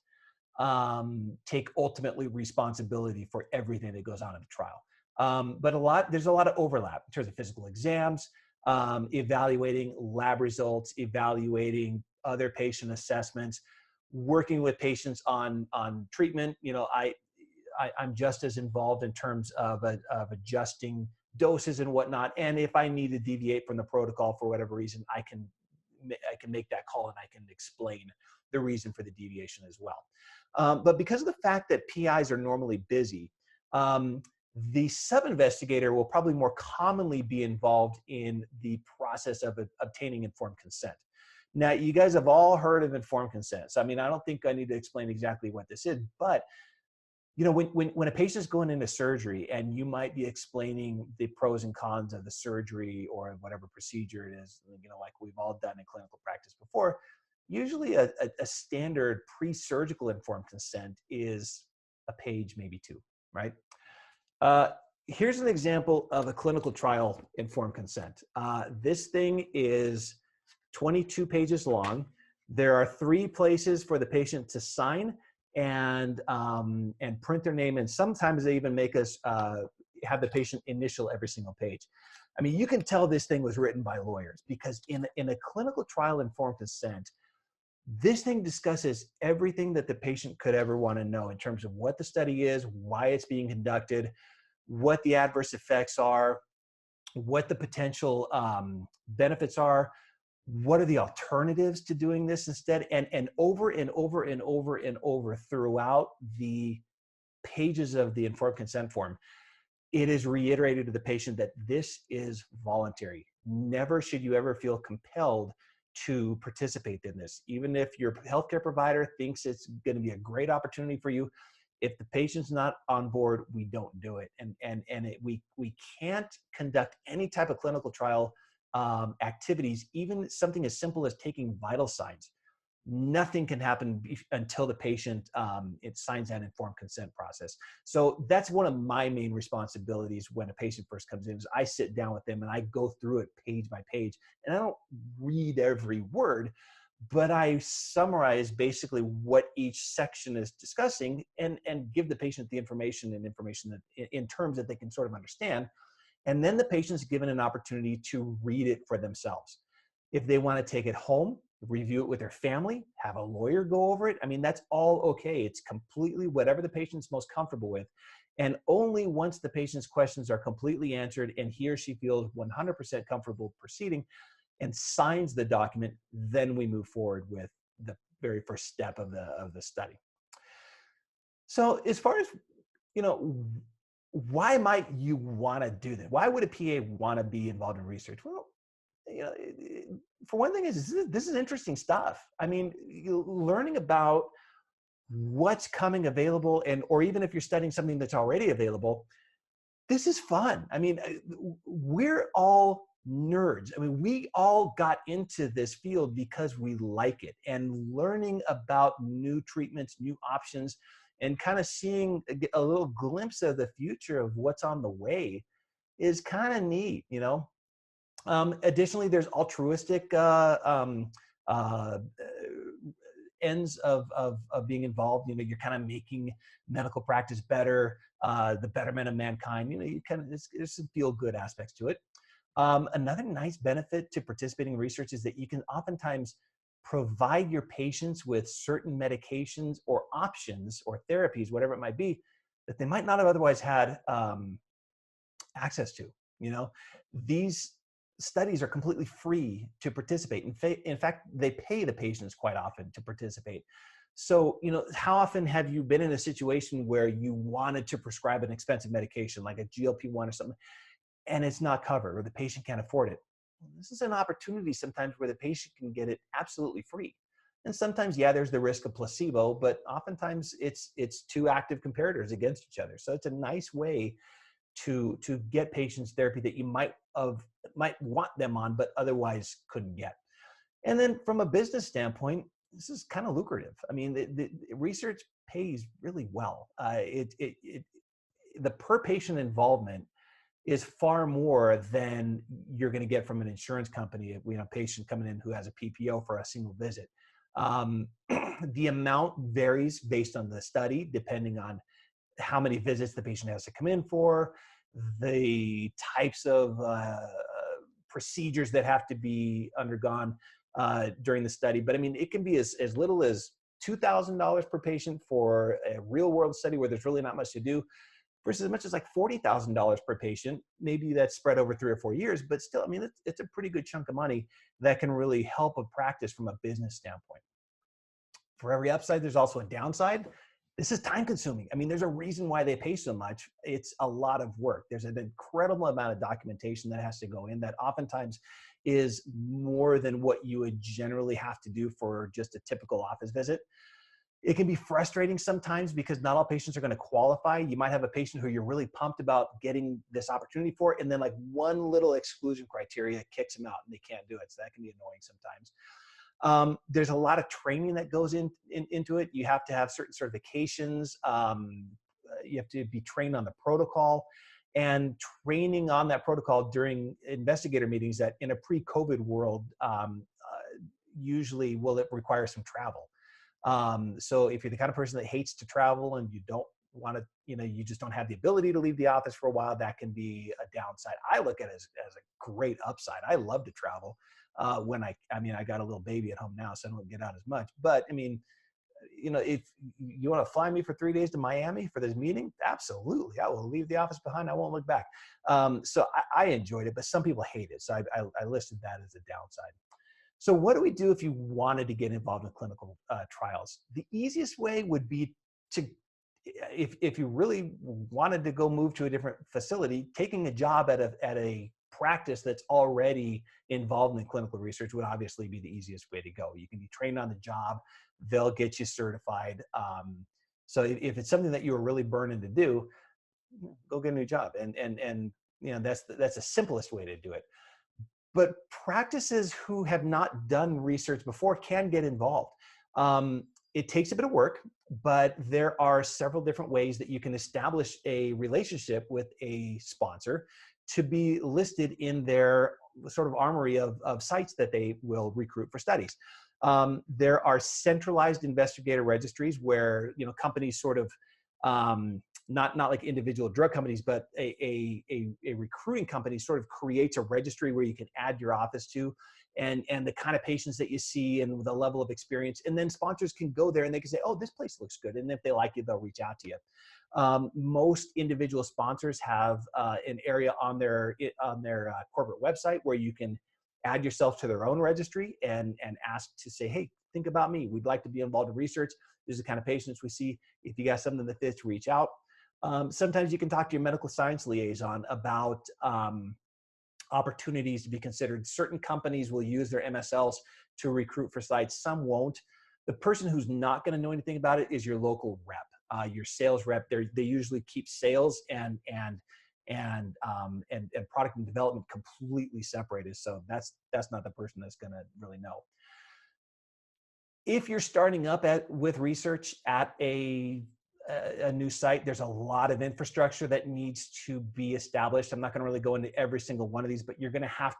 take ultimately responsibility for everything that goes on in the trial. But there's a lot of overlap in terms of physical exams, evaluating lab results, evaluating other patient assessments, working with patients on treatment. I'm just as involved in terms of adjusting doses and whatnot. And if I need to deviate from the protocol for whatever reason, I can make that call, and I can explain the reason for the deviation as well. But because of the fact that PIs are normally busy, the sub-investigator will probably more commonly be involved in the process of obtaining informed consent. Now, you guys have all heard of informed consent. So, I mean, I don't think I need to explain exactly what this is, but when a patient is going into surgery and you might be explaining the pros and cons of the surgery or whatever procedure it is, like we've all done in clinical practice before, usually a standard pre-surgical informed consent is a page, maybe two, right? Here's an example of a clinical trial informed consent. This thing is 22 pages long. There are 3 places for the patient to sign and print their name, and sometimes they even make us have the patient initial every single page. I mean, you can tell this thing was written by lawyers, because in a clinical trial informed consent, this thing discusses everything that the patient could ever want to know in terms of what the study is, why it's being conducted, what the adverse effects are, what the potential benefits are, what are the alternatives to doing this instead, and over and over and over and over throughout the pages of the informed consent form, it is reiterated to the patient that this is voluntary. Never should you ever feel compelled to participate in this. Even if your healthcare provider thinks it's going to be a great opportunity for you, if the patient's not on board, we don't do it. We can't conduct any type of clinical trial activities, even something as simple as taking vital signs. Nothing can happen until the patient it signs that informed consent process. So that's one of my main responsibilities when a patient first comes in, is I sit down with them and I go through it page by page, and I don't read every word, but I summarize basically what each section is discussing, and give the patient the information that in terms that they can sort of understand. And then the patient's given an opportunity to read it for themselves. If they want to take it home, review it with their family, have a lawyer go over it, I mean, that's all okay. It's completely whatever the patient's most comfortable with. And only once the patient's questions are completely answered and he or she feels 100% comfortable proceeding and signs the document, then we move forward with the very first step of the study. So as far as, why might you want to do that? Why would a PA want to be involved in research? Well, for one thing, this is interesting stuff. I mean, learning about what's coming available, or even if you're studying something that's already available, this is fun. I mean, we're all nerds. I mean, we all got into this field because we like it, and learning about new treatments, new options, and kind of seeing a little glimpse of the future of what's on the way is kind of neat, Additionally, there's altruistic ends of being involved. You're kind of making medical practice better, the betterment of mankind. You kind of there's some feel good aspects to it. Another nice benefit to participating in research is that you can oftentimes provide your patients with certain medications or options or therapies, whatever it might be, that they might not have otherwise had access to. You know, these studies are completely free to participate. In fact, they pay the patients quite often to participate. So, you know, how often have you been in a situation where you wanted to prescribe an expensive medication like a GLP-1 or something, and it's not covered or the patient can't afford it? This is an opportunity sometimes where the patient can get it absolutely free. And sometimes, yeah, there's the risk of placebo, but oftentimes it's two active comparators against each other. So it's a nice way to get patients therapy that you might want them on, but otherwise couldn't get. And then from a business standpoint, this is kind of lucrative. I mean, the research pays really well. The per patient involvement is far more than you're going to get from an insurance company. You know, a patient coming in who has a PPO for a single visit. The amount varies based on the study, depending on how many visits the patient has to come in for, the types of procedures that have to be undergone during the study. But I mean, it can be as little as $2,000 per patient for a real world study where there's really not much to do, versus as much as like $40,000 per patient. Maybe that's spread over 3 or 4 years, but still, I mean, it's a pretty good chunk of money that can really help a practice from a business standpoint. For every upside, there's also a downside. This is time consuming. I mean, there's a reason why they pay so much. It's a lot of work. There's an incredible amount of documentation that has to go in that oftentimes is more than what you would generally have to do for just a typical office visit. It can be frustrating sometimes because not all patients are going to qualify. You might have a patient who you're really pumped about getting this opportunity for, and then like one little exclusion criteria kicks them out and they can't do it. So that can be annoying sometimes. There's a lot of training that goes into it. You have to have certain certifications. You have to be trained on the protocol, and training on that protocol during investigator meetings that in a pre-COVID world usually will require some travel. So if you're the kind of person that hates to travel and you don't want to, you know, you just don't have the ability to leave the office for a while, that can be a downside. I look at it as a great upside. I love to travel. When I got a little baby at home now, so I don't get out as much. But I mean, you know, if you want to fly me for 3 days to Miami for this meeting, absolutely. I will leave the office behind. I won't look back. So I enjoyed it, but some people hate it. So I listed that as a downside. So what do we do if you wanted to get involved in clinical trials? The easiest way would be to, if you really wanted to go move to a different facility, taking a job at a practice that's already involved in clinical research would obviously be the easiest way to go. You can be trained on the job. They'll get you certified. So if it's something that you were really burning to do, go get a new job. And you know, that's the simplest way to do it. But practices who have not done research before can get involved. It takes a bit of work, but there are several different ways that you can establish a relationship with a sponsor to be listed in their sort of armory of sites that they will recruit for studies. There are centralized investigator registries where, you know, companies sort of, not like individual drug companies, but a recruiting company sort of creates a registry where you can add your office to, and the kind of patients that you see and the level of experience. And then sponsors can go there and they can say, oh, this place looks good. And if they like you, they'll reach out to you. Most individual sponsors have an area on their corporate website where you can add yourself to their own registry and ask to say, hey, think about me. We'd like to be involved in research. This is the kind of patients we see. If you got something that fits, reach out. Sometimes you can talk to your medical science liaison about opportunities to be considered. Certain companies will use their MSLs to recruit for sites. Some won't. The person who's not going to know anything about it is your local rep, your sales rep. They usually keep sales and product and development completely separated. So that's not the person that's going to really know. If you're starting up with research at a new site, there's a lot of infrastructure that needs to be established. I'm not going to really go into every single one of these, but you're going to have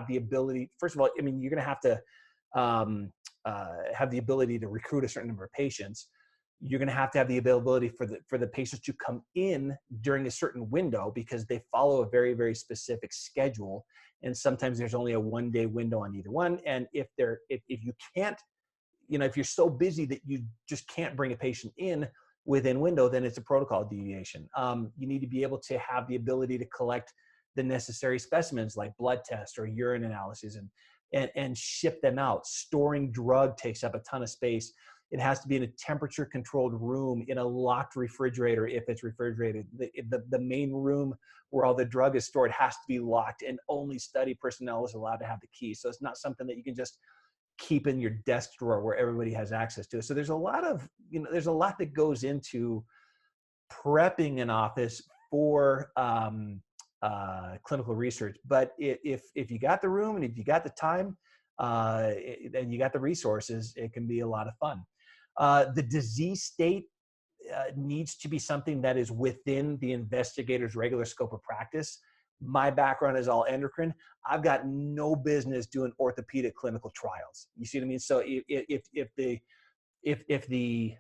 the ability. First of all, I mean, you're going to have to have the ability to recruit a certain number of patients. You're going to have the availability for the patients to come in during a certain window because they follow a very, very specific schedule. And sometimes there's only a 1-day window on either one. And if you can't, if you're so busy that you just can't bring a patient in within window, then it's a protocol deviation. You need to be able to have the ability to collect the necessary specimens like blood tests or urine analysis and ship them out. Storing drug takes up a ton of space. It has to be in a temperature controlled room in a locked refrigerator if it's refrigerated. The main room where all the drug is stored has to be locked, and only study personnel is allowed to have the key. So it's not something that you can just keep in your desk drawer where everybody has access to. So there's a lot that goes into prepping an office for clinical research. But if you got the room and if you got the time and you got the resources, it can be a lot of fun. The disease state needs to be something that is within the investigator's regular scope of practice. My background is all endocrine. I've got no business doing orthopedic clinical trials. You see what I mean? So if the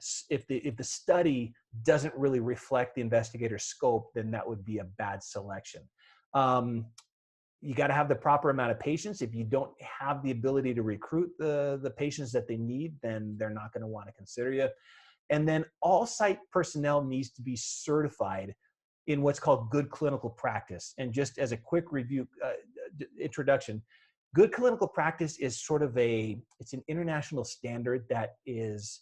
study doesn't really reflect the investigator's scope, then that would be a bad selection. You got to have the proper amount of patients. If you don't have the ability to recruit the patients that they need, then they're not going to want to consider you. And then all site personnel needs to be certified in what's called good clinical practice. And just as a quick review, introduction, good clinical practice is sort of it's an international standard that is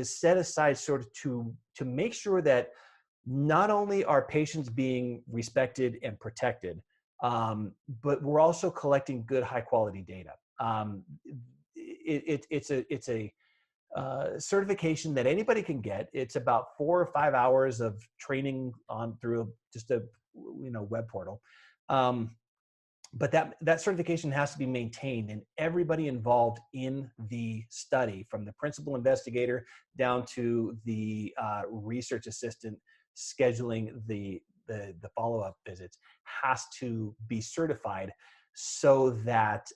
set aside sort of to make sure that not only are patients being respected and protected, but we're also collecting good, high quality data. It's a certification that anybody can get. It's about 4 or 5 hours of training through just a web portal. But that certification has to be maintained, and everybody involved in the study, from the principal investigator down to the research assistant scheduling the follow-up visits, has to be certified so that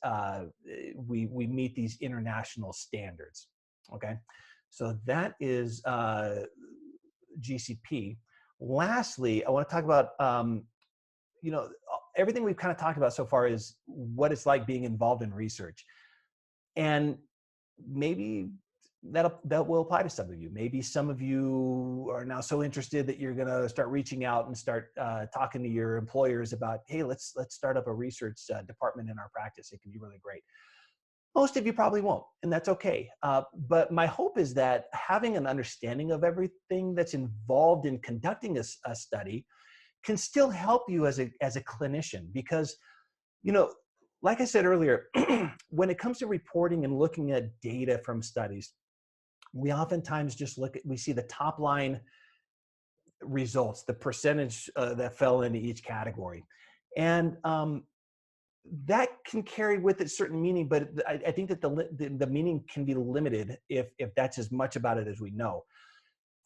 we meet these international standards. Okay, so that is GCP. Lastly, I want to talk about everything we've kind of talked about so far is what it's like being involved in research. And maybe that will apply to some of you. Maybe some of you are now so interested that you're going to start reaching out and start talking to your employers about, hey, let's start up a research department in our practice. It can be really great. Most of you probably won't, and that's okay. But my hope is that having an understanding of everything that's involved in conducting a study can still help you as a clinician, because, like I said earlier, when it comes to reporting and looking at data from studies, we oftentimes just we see the top line results, the percentage that fell into each category. And that can carry with it certain meaning, but I think that the meaning can be limited if that's as much about it as we know.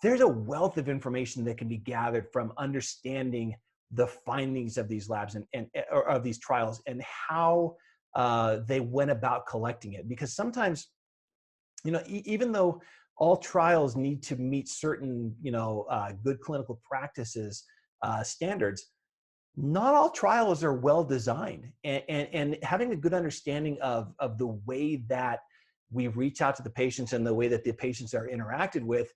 There's a wealth of information that can be gathered from understanding the findings of these labs or of these trials and how they went about collecting it. Because sometimes, even though all trials need to meet certain, good clinical practices standards, not all trials are well designed. And having a good understanding of the way that we reach out to the patients and the way that the patients are interacted with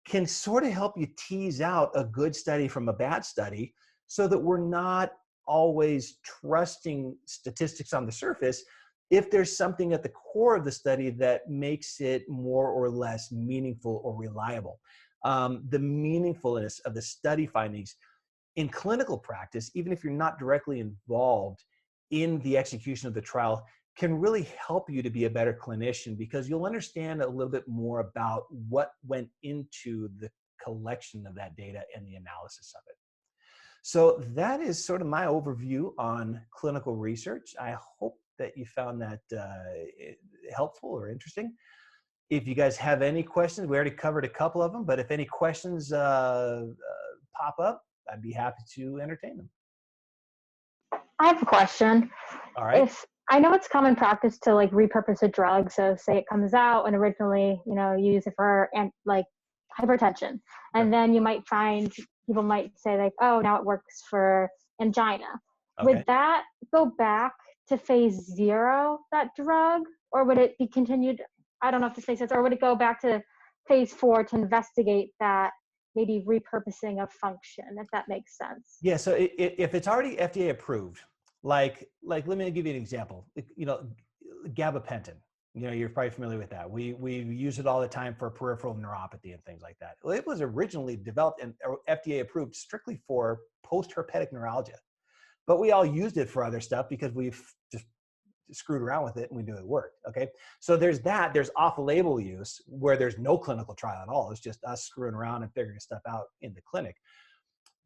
can sort of help you tease out a good study from a bad study, so that we're not always trusting statistics on the surface if there's something at the core of the study that makes it more or less meaningful or reliable. The meaningfulness of the study findings in clinical practice, even if you're not directly involved in the execution of the trial, can really help you to be a better clinician, because you'll understand a little bit more about what went into the collection of that data and the analysis of it. So that is sort of my overview on clinical research. I hope that you found that helpful or interesting. If you guys have any questions, we already covered a couple of them, but if any questions pop up, I'd be happy to entertain them. I have a question. All right. If I know it's common practice to repurpose a drug, so say it comes out and originally, you use it for hypertension. And then you might find people might say like, oh, now it works for angina. Okay. Would that go back to phase 0, that drug, or would it be continued? I don't know if this makes sense, or would it go back to phase 4 to investigate that maybe repurposing of function, if that makes sense? Yeah. So if it's already FDA approved, like let me give you an example. Gabapentin. You're probably familiar with that. We use it all the time for peripheral neuropathy and things like that. Well, it was originally developed and FDA approved strictly for post-herpetic neuralgia, but we all used it for other stuff because we've just screwed around with it and we knew it worked. Okay. So there's off-label use where there's no clinical trial at all. It's just us screwing around and figuring stuff out in the clinic.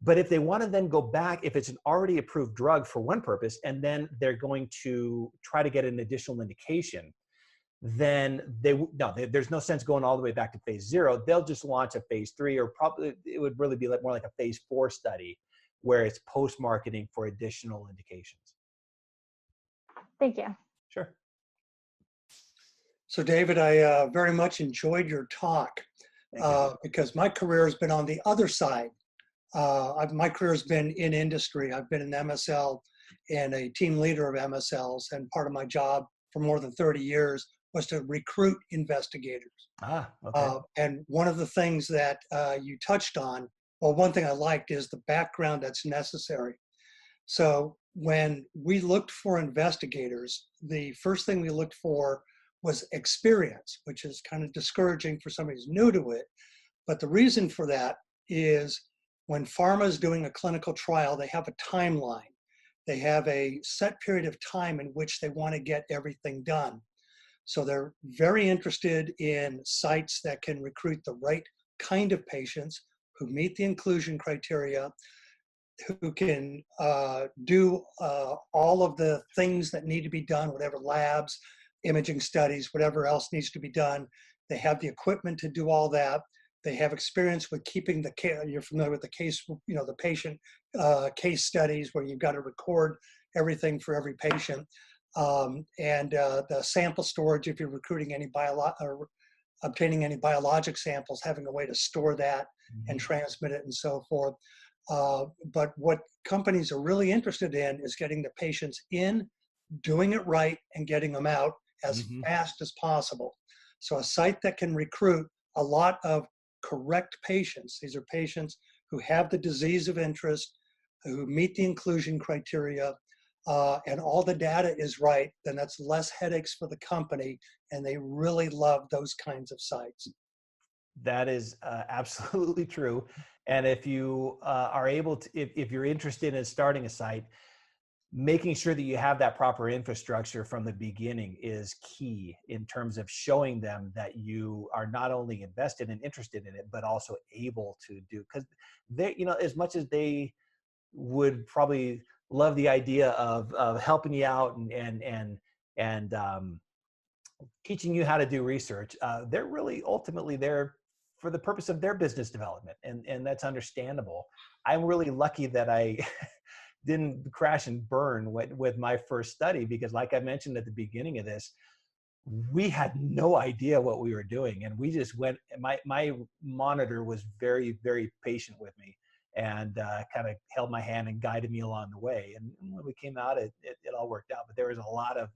But if they want to then go back, if it's an already approved drug for one purpose, and then they're going to try to get an additional indication, then there's no sense going all the way back to phase 0. They'll just launch a phase 3, or probably it would really be more like a phase 4 study where it's post-marketing for additional indications. Thank you. Sure. So David, I very much enjoyed your talk because my career has been on the other side. My career has been in industry. I've been an MSL and a team leader of MSLs, and part of my job for more than 30 years was to recruit investigators. Okay. And one of the things that you touched on, well, one thing I liked is the background that's necessary. So when we looked for investigators, the first thing we looked for was experience, which is kind of discouraging for somebody who's new to it. But the reason for that is when pharma is doing a clinical trial, they have a timeline. They have a set period of time in which they want to get everything done. So they're very interested in sites that can recruit the right kind of patients who meet the inclusion criteria, who can do all of the things that need to be done, whatever labs, imaging studies, whatever else needs to be done. They have the equipment to do all that. They have experience with keeping the care. You're familiar with the case, the patient case studies where you've got to record everything for every patient. And the sample storage, if you're recruiting any or obtaining any biologic samples, having a way to store that and transmit it and so forth. But what companies are really interested in is getting the patients in, doing it right, and getting them out as fast as possible. So a site that can recruit a lot of correct patients, these are patients who have the disease of interest, who meet the inclusion criteria, and all the data is right, then that's less headaches for the company, and they really love those kinds of sites. That is absolutely true. And if you are able to, if you're interested in starting a site, making sure that you have that proper infrastructure from the beginning is key in terms of showing them that you are not only invested and interested in it, but also able to do, because they, as much as they would probably love the idea of helping you out and teaching you how to do research, they're really ultimately there for the purpose of their business development, and that's understandable. I'm really lucky that I didn't crash and burn with my first study, because like I mentioned at the beginning of this, we had no idea what we were doing, and we just went. My monitor was very, very patient with me, and kind of held my hand and guided me along the way. And when we came out, it all worked out. But there was a lot of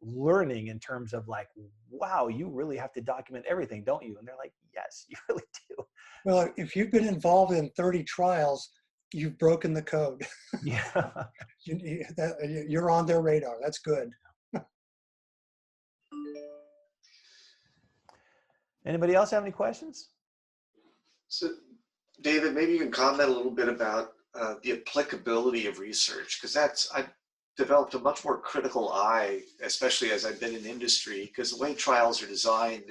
learning in terms of like, wow, you really have to document everything, don't you? And they're like, yes, you really do. Well, if you've been involved in 30 trials, you've broken the code. Yeah. You're on their radar. That's good. Anybody else have any questions? So, David, maybe you can comment a little bit about the applicability of research, because I've developed a much more critical eye, especially as I've been in industry, because the way trials are designed,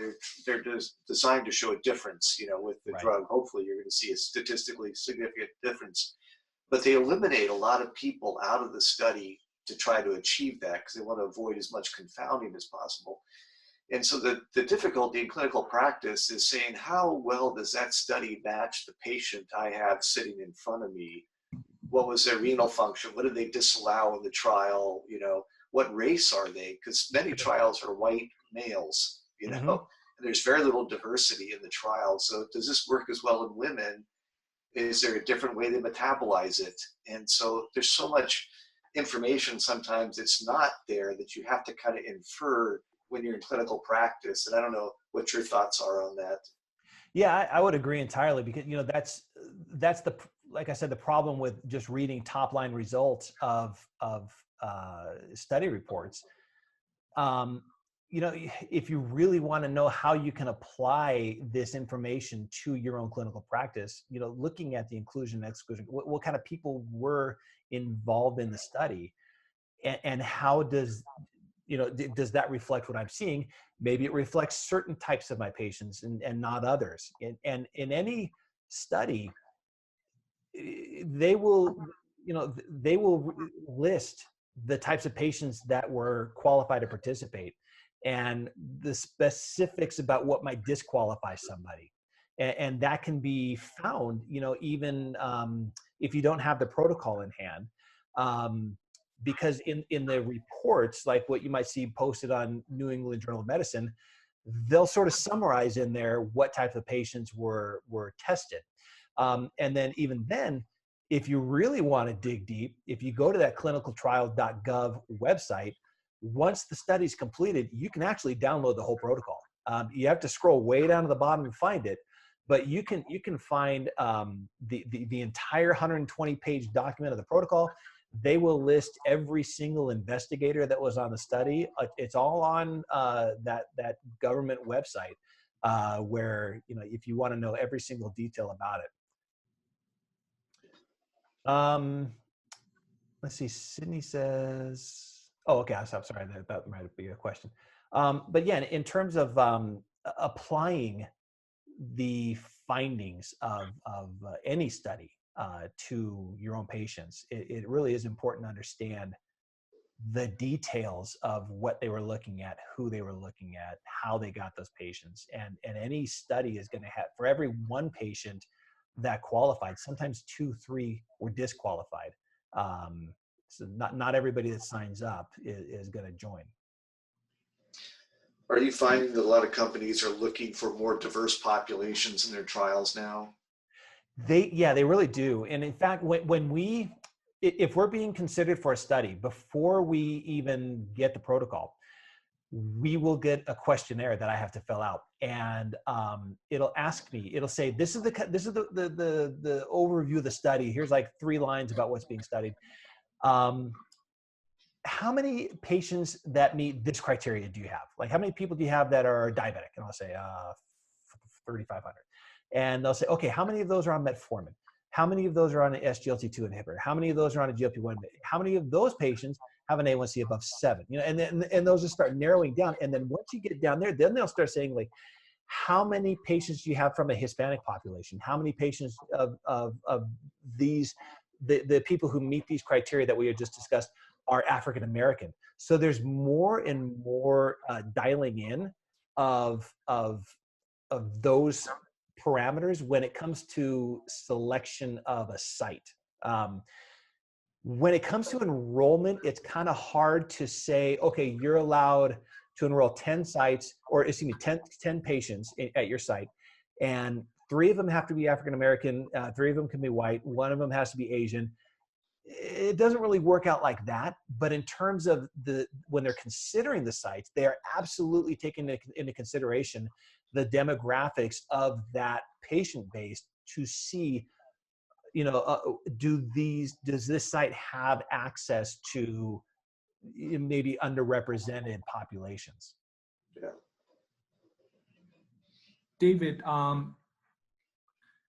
they're designed to show a difference, with the drug. Hopefully you're going to see a statistically significant difference, but they eliminate a lot of people out of the study to try to achieve that, because they want to avoid as much confounding as possible. And so the difficulty in clinical practice is saying, how well does that study match the patient I have sitting in front of me? What was their renal function? What did they disallow in the trial? What race are they? Because many trials are white males, and there's very little diversity in the trial. So does this work as well in women? Is there a different way they metabolize it? And so there's so much information sometimes it's not there that you have to kind of infer when you're in clinical practice. And I don't know what your thoughts are on that. Yeah, I would agree entirely, because that's the, like I said, the problem with just reading top line results of study reports. If you really want to know how you can apply this information to your own clinical practice, looking at the inclusion and exclusion, what kind of people were involved in the study, and how does does that reflect what I'm seeing? Maybe it reflects certain types of my patients and not others. And in any study, they will list the types of patients that were qualified to participate and the specifics about what might disqualify somebody. And that can be found, even if you don't have the protocol in hand. Because in the reports, like what you might see posted on New England Journal of Medicine, they'll sort of summarize in there what type of patients were tested. And then even then, if you really want to dig deep, if you go to that clinicaltrial.gov website, once the study's completed, you can actually download the whole protocol. You have to scroll way down to the bottom and find it, but you can find the entire 120-page document of the protocol. They will list every single investigator that was on the study. It's all on that government website, where if you want to know every single detail about it. Let's see. Sydney says, "Oh, okay. I'm sorry. That might be a question." But yeah, in terms of applying the findings of any study to your own patients, it really is important to understand the details of what they were looking at, who they were looking at, how they got those patients. And any study is going to have, for every one patient that qualified, sometimes 2, 3 were disqualified. So not everybody that signs up is going to join. Are you finding that a lot of companies are looking for more diverse populations in their trials now? They really do. And in fact, if we're being considered for a study, before we even get the protocol, we will get a questionnaire that I have to fill out, and it'll ask me. It'll say, "This is the overview of the study. Here's like 3 lines about what's being studied. How many patients that meet this criteria do you have? Like, how many people do you have that are diabetic?" And I'll say 3,500. And they'll say, "Okay, how many of those are on metformin? How many of those are on an SGLT2 inhibitor? How many of those are on a GLP-1? How many of those patients have an A1C above 7?" And those just start narrowing down. And then once you get down there, then they'll start saying, like, how many patients do you have from a Hispanic population? How many patients of these, the people who meet these criteria that we had just discussed are African American? So there's more and more dialing in of those parameters when it comes to selection of a site. When it comes to enrollment, it's kind of hard to say, okay, you're allowed to enroll 10 sites, or 10 patients at your site, and 3 of them have to be African American, 3 of them can be white, 1 of them has to be Asian. It doesn't really work out like that. But in terms of when they're considering the sites, they are absolutely taking into consideration the demographics of that patient base to see, does this site have access to maybe underrepresented populations? Yeah. David,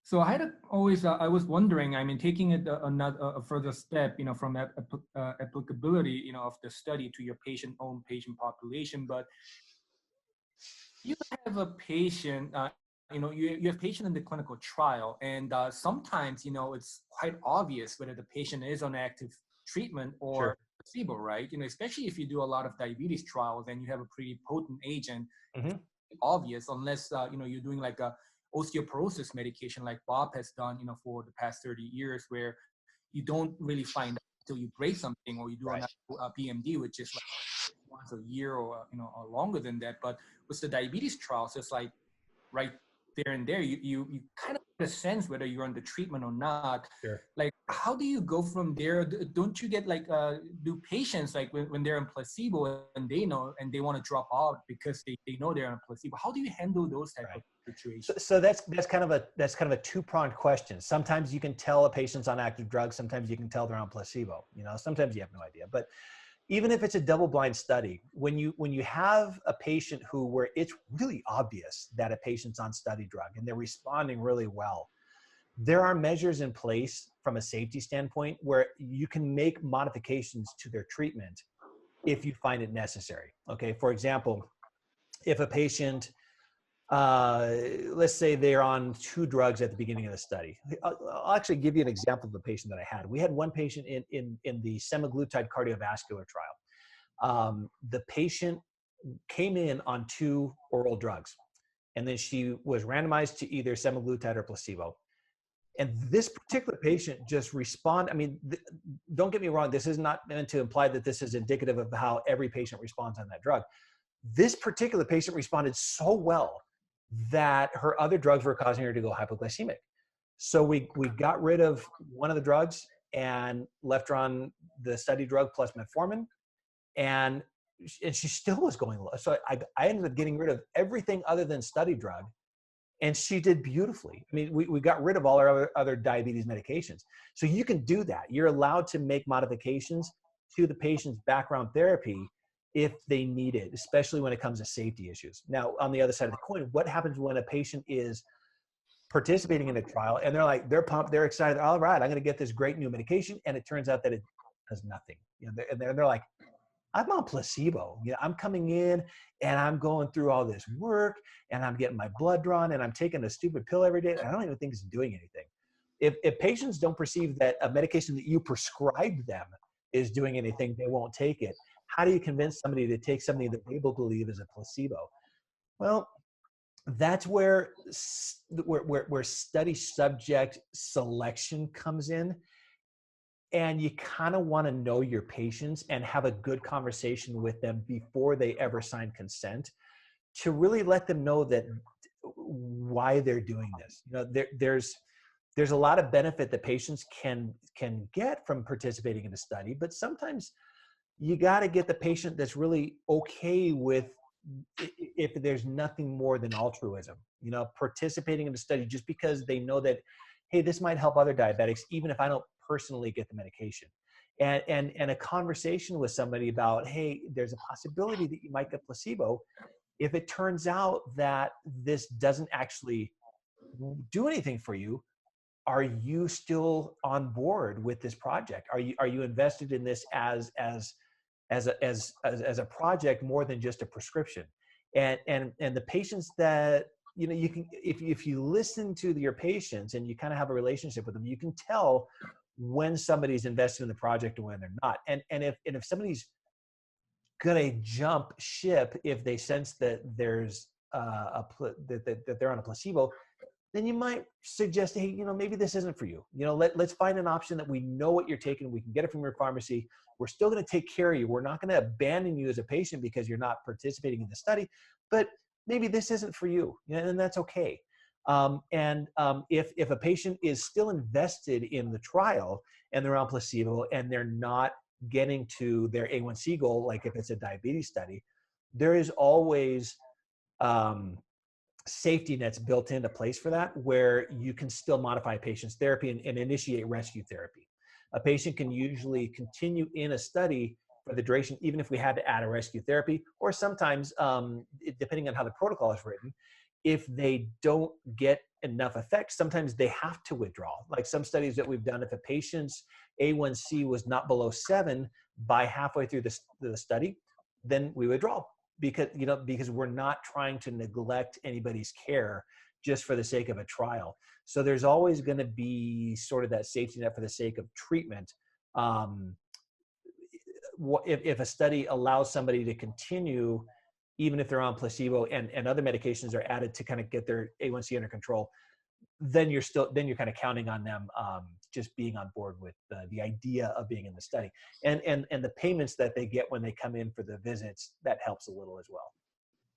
so I had I was wondering, I mean, taking it a further step, from applicability, of the study to your own patient population. But you have a patient, you have patient in the clinical trial, and sometimes, it's quite obvious whether the patient is on active treatment or Sure. placebo, right? Especially if you do a lot of diabetes trials and you have a pretty potent agent, Mm-hmm. obvious, unless, you're doing like a osteoporosis medication like Bob has done, for the past 30 years, where you don't really find out until you break something, or you do Right. a PMD, which is like months, a year, or or longer than that. But with the diabetes trials, it's like right there and there, you kind of get a sense whether you're on the treatment or not. Sure. Like, how do you go from there? Don't you get like, do patients, like when they're on placebo and they know and they want to drop out because they know they're on placebo? How do you handle those type of situations? So that's kind of a two-pronged question. Sometimes you can tell a patient's on active drugs. Sometimes you can tell they're on placebo. Sometimes you have no idea. But even if it's a double-blind study, when you have a patient where it's really obvious that a patient's on study drug and they're responding really well, there are measures in place from a safety standpoint where you can make modifications to their treatment if you find it necessary. Okay, for example, if a patient, let's say they're on 2 drugs at the beginning of the study. I'll actually give you an example of a patient that I had. We had one patient in the semaglutide cardiovascular trial. The patient came in on 2 oral drugs, and then she was randomized to either semaglutide or placebo. And this particular patient just responded. I mean, don't get me wrong. This is not meant to imply that this is indicative of how every patient responds on that drug. This particular patient responded so well that her other drugs were causing her to go hypoglycemic. So we got rid of one of the drugs and left her on the study drug plus metformin, and she still was going low. So I ended up getting rid of everything other than study drug, and she did beautifully. I mean, we got rid of all our other diabetes medications. So you can do that. You're allowed to make modifications to the patient's background therapy if they need it, especially when it comes to safety issues. Now, on the other side of the coin, what happens when a patient is participating in a trial and they're pumped, they're excited, all right, I'm going to get this great new medication, and it turns out that it does nothing. And they're like, I'm on placebo. I'm coming in and I'm going through all this work and I'm getting my blood drawn and I'm taking a stupid pill every day. And I don't even think it's doing anything. If patients don't perceive that a medication that you prescribed them is doing anything, they won't take it. How do you convince somebody to take something that they believe is a placebo? Well, that's where study subject selection comes in. And you kind of want to know your patients and have a good conversation with them before they ever sign consent to really let them know that why they're doing this. There's a lot of benefit that patients can get from participating in a study, but sometimes you got to get the patient that's really okay with if there's nothing more than altruism, participating in a study just because they know that, hey, this might help other diabetics, even if I don't personally get the medication. And a conversation with somebody about, hey, there's a possibility that you might get placebo. If it turns out that this doesn't actually do anything for you, are you still on board with this project? Are you invested in this as a project more than just a prescription? And the patients that you can, if you listen to your patients and you kind of have a relationship with them, you can tell when somebody's invested in the project and when they're not. And if somebody's gonna jump ship if they sense that there's that they're on a placebo, then you might suggest, hey, maybe this isn't for you. Let's find an option that we know what you're taking. We can get it from your pharmacy. We're still going to take care of you. We're not going to abandon you as a patient because you're not participating in the study, but maybe this isn't for you, and that's okay. If a patient is still invested in the trial and they're on placebo and they're not getting to their A1C goal, like if it's a diabetes study, there is always safety nets built into place for that, where you can still modify a patient's therapy and initiate rescue therapy. A patient can usually continue in a study for the duration, even if we had to add a rescue therapy, or sometimes, depending on how the protocol is written, if they don't get enough effect, sometimes they have to withdraw. Like some studies that we've done, if a patient's A1C was not below 7 by halfway through the study, then we withdraw. Because we're not trying to neglect anybody's care just for the sake of a trial. So there's always going to be sort of that safety net for the sake of treatment. If a study allows somebody to continue, even if they're on placebo and other medications are added to kind of get their A1C under control, then you're kind of counting on them just being on board with the idea of being in the study, and the payments that they get when they come in for the visits, that helps a little as well.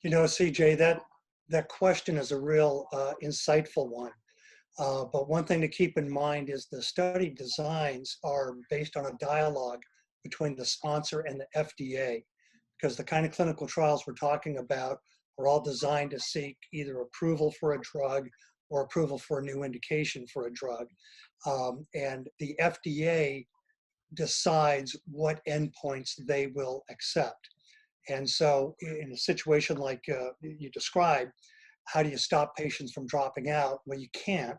You know, CJ, that question is a real insightful one. But one thing to keep in mind is the study designs are based on a dialogue between the sponsor and the FDA, because the kind of clinical trials we're talking about are all designed to seek either approval for a drug or approval for a new indication for a drug. And the FDA decides what endpoints they will accept. And so in a situation like you described, how do you stop patients from dropping out? Well, you can't.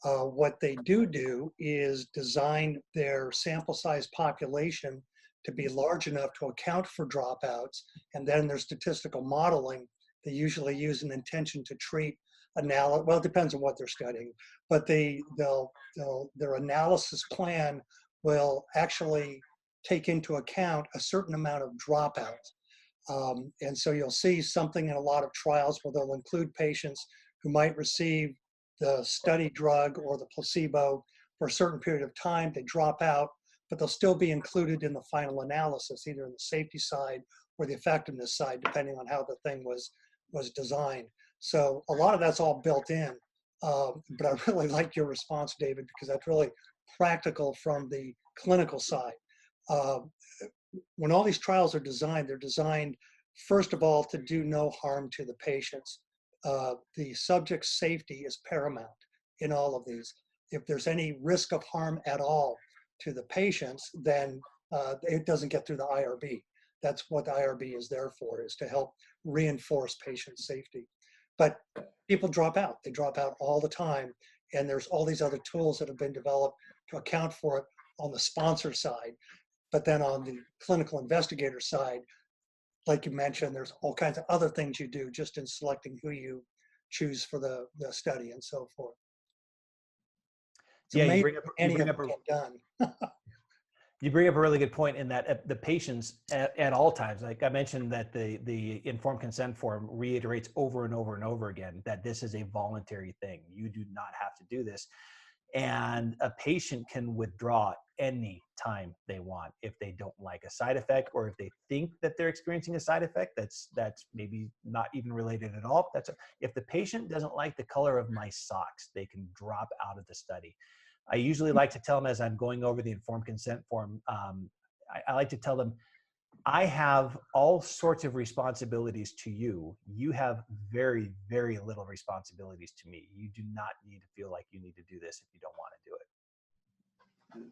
What they do is design their sample size population to be large enough to account for dropouts. And then their statistical modeling, they usually use an intention to treat analysis. Well, it depends on what they're studying, but their analysis plan will actually take into account a certain amount of dropouts. And so you'll see something in a lot of trials where they'll include patients who might receive the study drug or the placebo for a certain period of time. They drop out, but they'll still be included in the final analysis, either in the safety side or the effectiveness side, depending on how the thing was designed. So a lot of that's all built in. But I really like your response, David, because that's really practical from the clinical side. When all these trials are designed, they're designed, first of all, to do no harm to the patients. The subject's safety is paramount in all of these. If there's any risk of harm at all to the patients, then it doesn't get through the IRB. That's what the IRB is there for, is to help reinforce patient safety. But people drop out. They drop out all the time. And there's all these other tools that have been developed to account for it on the sponsor side. But then on the clinical investigator side, like you mentioned, there's all kinds of other things you do just in selecting who you choose for the study and so forth. So Yeah, maybe any of up them get done. You bring up a really good point in that the patients at all times, like I mentioned, that the informed consent form reiterates over and over and over again that this is a voluntary thing. You do not have to do this. And a patient can withdraw any time they want if they don't like a side effect, or if they think that they're experiencing a side effect that's maybe not even related at all. If the patient doesn't like the color of my socks, they can drop out of the study. I usually like to tell them, as I'm going over the informed consent form, I like to tell them, I have all sorts of responsibilities to you. You have very, very little responsibilities to me. You do not need to feel like you need to do this if you don't want to do it.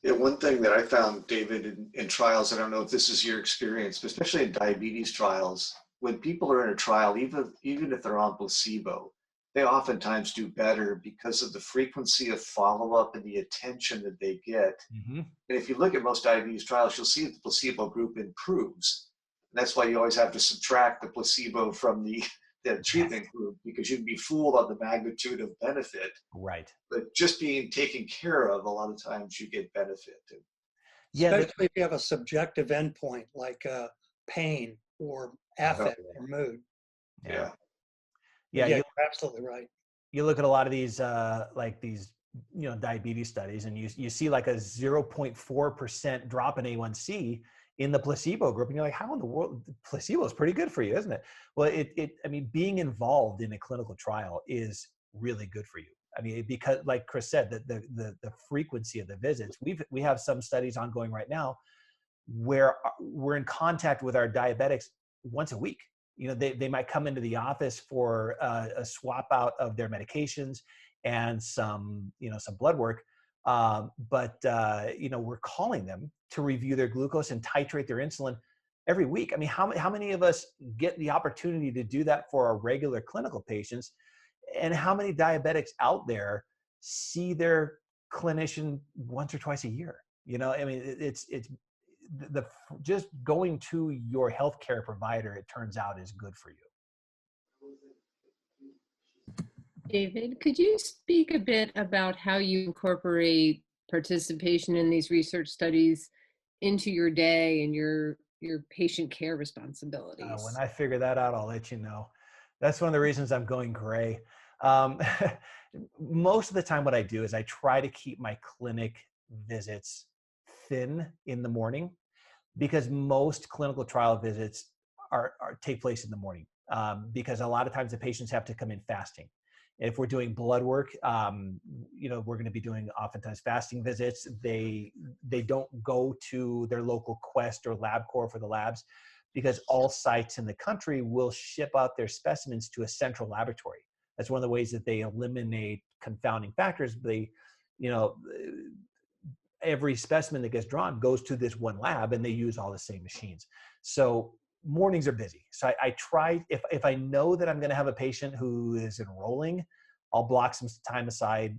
Yeah, one thing that I found, David, in trials, I don't know if this is your experience, but especially in diabetes trials, when people are in a trial, even if they're on placebo, they oftentimes do better because of the frequency of follow-up and the attention that they get. Mm-hmm. And if you look at most diabetes trials, you'll see that the placebo group improves. And that's why you always have to subtract the placebo from the treatment group, because you can be fooled on the magnitude of benefit. Right. But just being taken care of, a lot of times you get benefit. Yeah, Especially if you have a subjective endpoint like pain or affect or mood. Yeah. Yeah, You're absolutely right. You look at a lot of these like these diabetes studies, and you see like a 0.4% drop in A1C in the placebo group, and you're like, how in the world? Placebo is pretty good for you, isn't it? Well, I mean, being involved in a clinical trial is really good for you. I mean, because like Chris said, the frequency of the visits, we have some studies ongoing right now where we're in contact with our diabetics once a week. They might come into the office for a swap out of their medications and some blood work. But we're calling them to review their glucose and titrate their insulin every week. I mean, how many of us get the opportunity to do that for our regular clinical patients? And how many diabetics out there see their clinician once or twice a year? I mean, it's just going to your healthcare provider, it turns out, is good for you. David, could you speak a bit about how you incorporate participation in these research studies into your day and your patient care responsibilities? When I figure that out, I'll let you know. That's one of the reasons I'm going gray. Most of the time what I do is I try to keep my clinic visits thin in the morning, because most clinical trial visits take place in the morning, because a lot of times the patients have to come in fasting. If we're doing blood work, we're going to be doing oftentimes fasting visits. They don't go to their local Quest or LabCorp for the labs, because all sites in the country will ship out their specimens to a central laboratory. That's one of the ways that they eliminate confounding factors. Every specimen that gets drawn goes to this one lab, and they use all the same machines. So mornings are busy. So I try, if I know that I'm going to have a patient who is enrolling, I'll block some time aside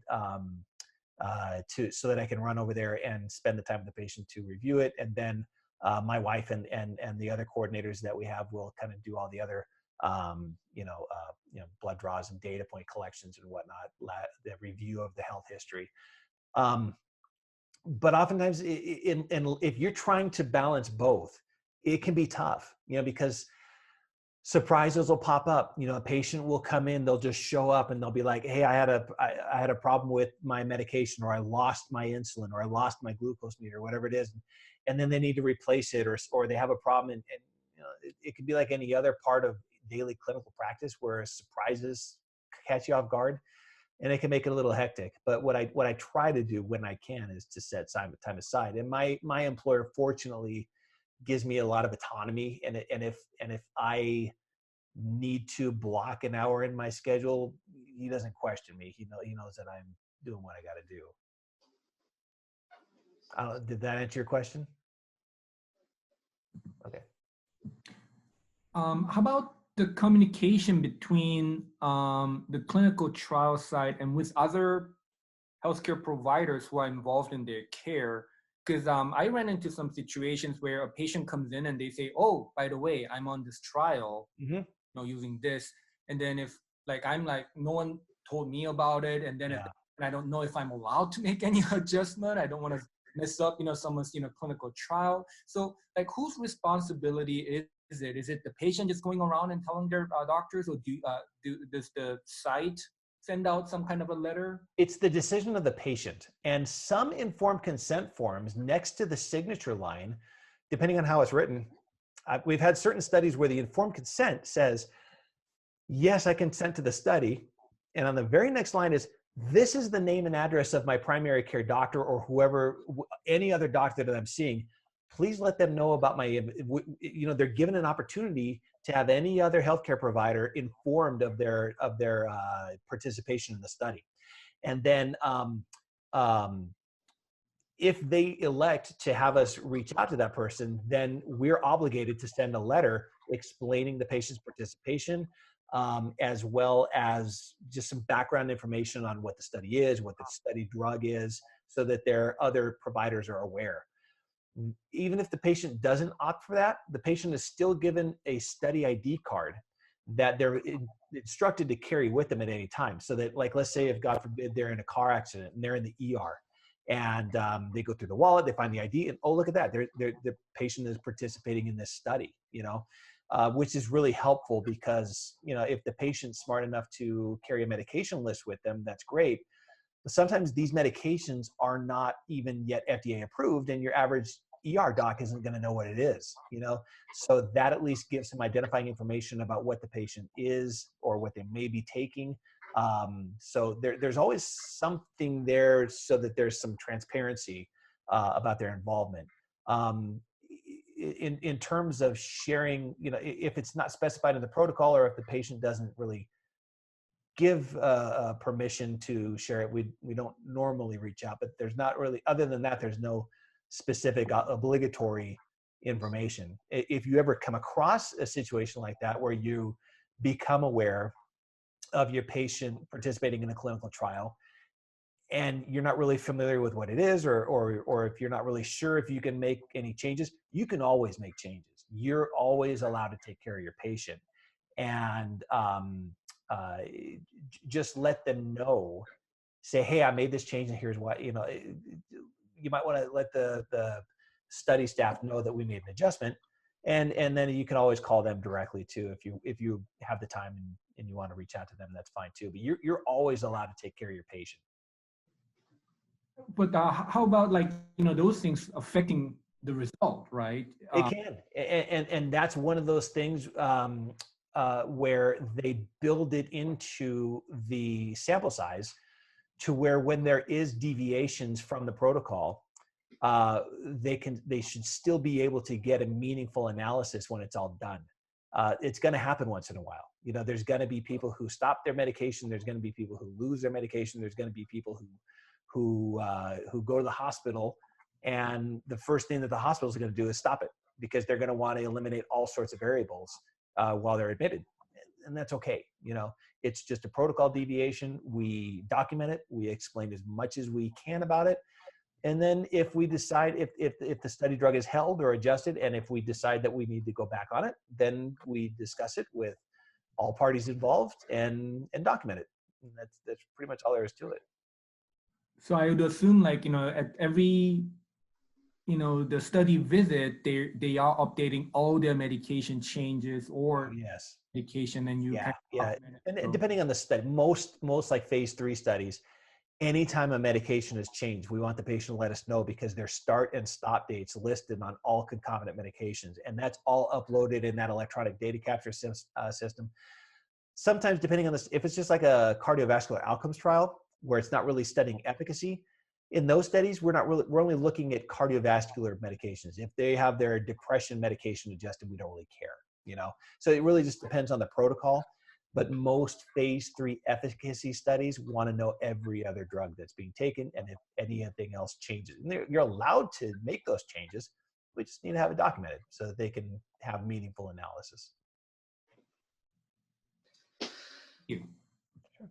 so that I can run over there and spend the time with the patient to review it. And then my wife and the other coordinators that we have will kind of do all the other blood draws and data point collections and whatnot, the review of the health history. But oftentimes, if you're trying to balance both, it can be tough, because surprises will pop up. A patient will come in, they'll just show up and they'll be like, hey, I had a problem with my medication, or I lost my insulin, or I lost my glucose meter, whatever it is. And then they need to replace it, or they have a problem. And it could be like any other part of daily clinical practice where surprises catch you off guard. And it can make it a little hectic. But what I try to do when I can is to set time aside. And my employer, fortunately, gives me a lot of autonomy. And if I need to block an hour in my schedule, he doesn't question me. He knows that I'm doing what I got to do. Did that answer your question? Okay. How about the communication between the clinical trial site and with other healthcare providers who are involved in their care? Because I ran into some situations where a patient comes in and they say, oh, by the way, I'm on this trial, using this. And then if no one told me about it. And then I don't know if I'm allowed to make any adjustment. I don't want to mess up, someone's, clinical trial. So whose responsibility is it? Is it the patient just going around and telling their doctors, or does the site send out some kind of a letter? It's the decision of the patient. And some informed consent forms next to the signature line, depending on how it's written, we've had certain studies where the informed consent says, yes, I consent to the study. And on the very next line is, this is the name and address of my primary care doctor, or whoever, any other doctor that I'm seeing. Please let them know about they're given an opportunity to have any other healthcare provider informed of their participation in the study. And then if they elect to have us reach out to that person, then we're obligated to send a letter explaining the patient's participation, as well as just some background information on what the study is, what the study drug is, so that their other providers are aware. Even if the patient doesn't opt for that, the patient is still given a study ID card that they're instructed to carry with them at any time. So that, let's say if God forbid they're in a car accident and they're in the ER, and they go through the wallet, they find the ID, and oh, look at that, the patient is participating in this study, which is really helpful, because if the patient's smart enough to carry a medication list with them, that's great. But sometimes these medications are not even yet FDA approved, and your average ER doc isn't going to know what it is, so that at least gives some identifying information about what the patient is or what they may be taking. So there's always something there, so that there's some transparency about their involvement. In terms of sharing, if it's not specified in the protocol, or if the patient doesn't really give permission to share it, we don't normally reach out. But there's not really, other than that, there's no specific obligatory information. If you ever come across a situation like that where you become aware of your patient participating in a clinical trial, and you're not really familiar with what it is, or if you're not really sure if you can make any changes, you can always make changes. You're always allowed to take care of your patient, and just let them know. Say, hey, I made this change, and here's why. You might want to let the study staff know that we made an adjustment, And then you can always call them directly too if you have the time and you want to reach out to them. That's fine too. But you're always allowed to take care of your patient. But how about like those things affecting the result, right? It can, and that's one of those things where they build it into the sample size to where when there is deviations from the protocol, they should still be able to get a meaningful analysis when it's all done. It's going to happen once in a while. There's going to be people who stop their medication. There's going to be people who lose their medication. There's going to be people who go to the hospital, and the first thing that the hospital is going to do is stop it because they're going to want to eliminate all sorts of variables while they're admitted, and that's okay. It's just a protocol deviation. We document it. We explain as much as we can about it. And then if we decide if the study drug is held or adjusted, and if we decide that we need to go back on it, then we discuss it with all parties involved and document it. And that's pretty much all there is to it. So I would assume like, at every, the study visit, they are updating all their medication changes or Yes. medication, and you Yeah. kind of document it. And depending on the study, most like phase 3 studies, anytime a medication is changed, we want the patient to let us know because their start and stop dates listed on all concomitant medications. And that's all uploaded in that electronic data capture system. Sometimes depending on this, if it's just like a cardiovascular outcomes trial where it's not really studying efficacy, in those studies, we're only looking at cardiovascular medications. If they have their depression medication adjusted, we don't really care, So it really just depends on the protocol. But most phase 3 efficacy studies want to know every other drug that's being taken and if anything else changes. And you're allowed to make those changes. We just need to have it documented so that they can have meaningful analysis. You. It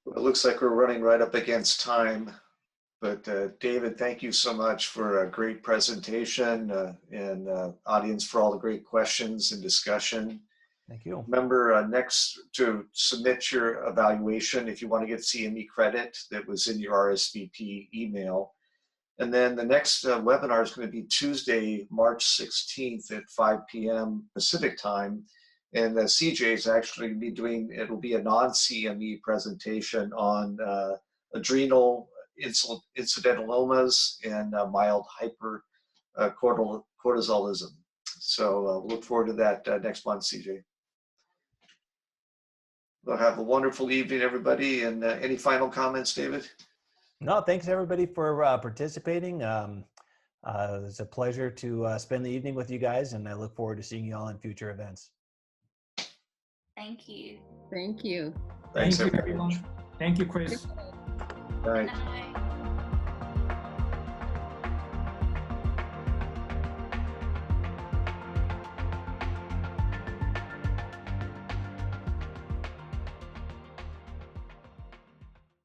looks like we're running right up against time. But David, thank you so much for a great presentation and audience for all the great questions and discussion. Thank you. Remember next to submit your evaluation if you want to get CME credit that was in your RSVP email. And then the next webinar is going to be Tuesday, March 16th at 5 p.m. Pacific time. And CJ is actually be doing, it'll be a non-CME presentation on adrenal incidentalomas and mild hypercortisolism. So look forward to that next month, CJ. Well, have a wonderful evening, everybody. And any final comments, David? No, thanks everybody for participating. It's a pleasure to spend the evening with you guys, and I look forward to seeing you all in future events. Thank you. Thank you. Thanks, Thank you, everyone. everyone. Thank you, Chris. Bye. Good night.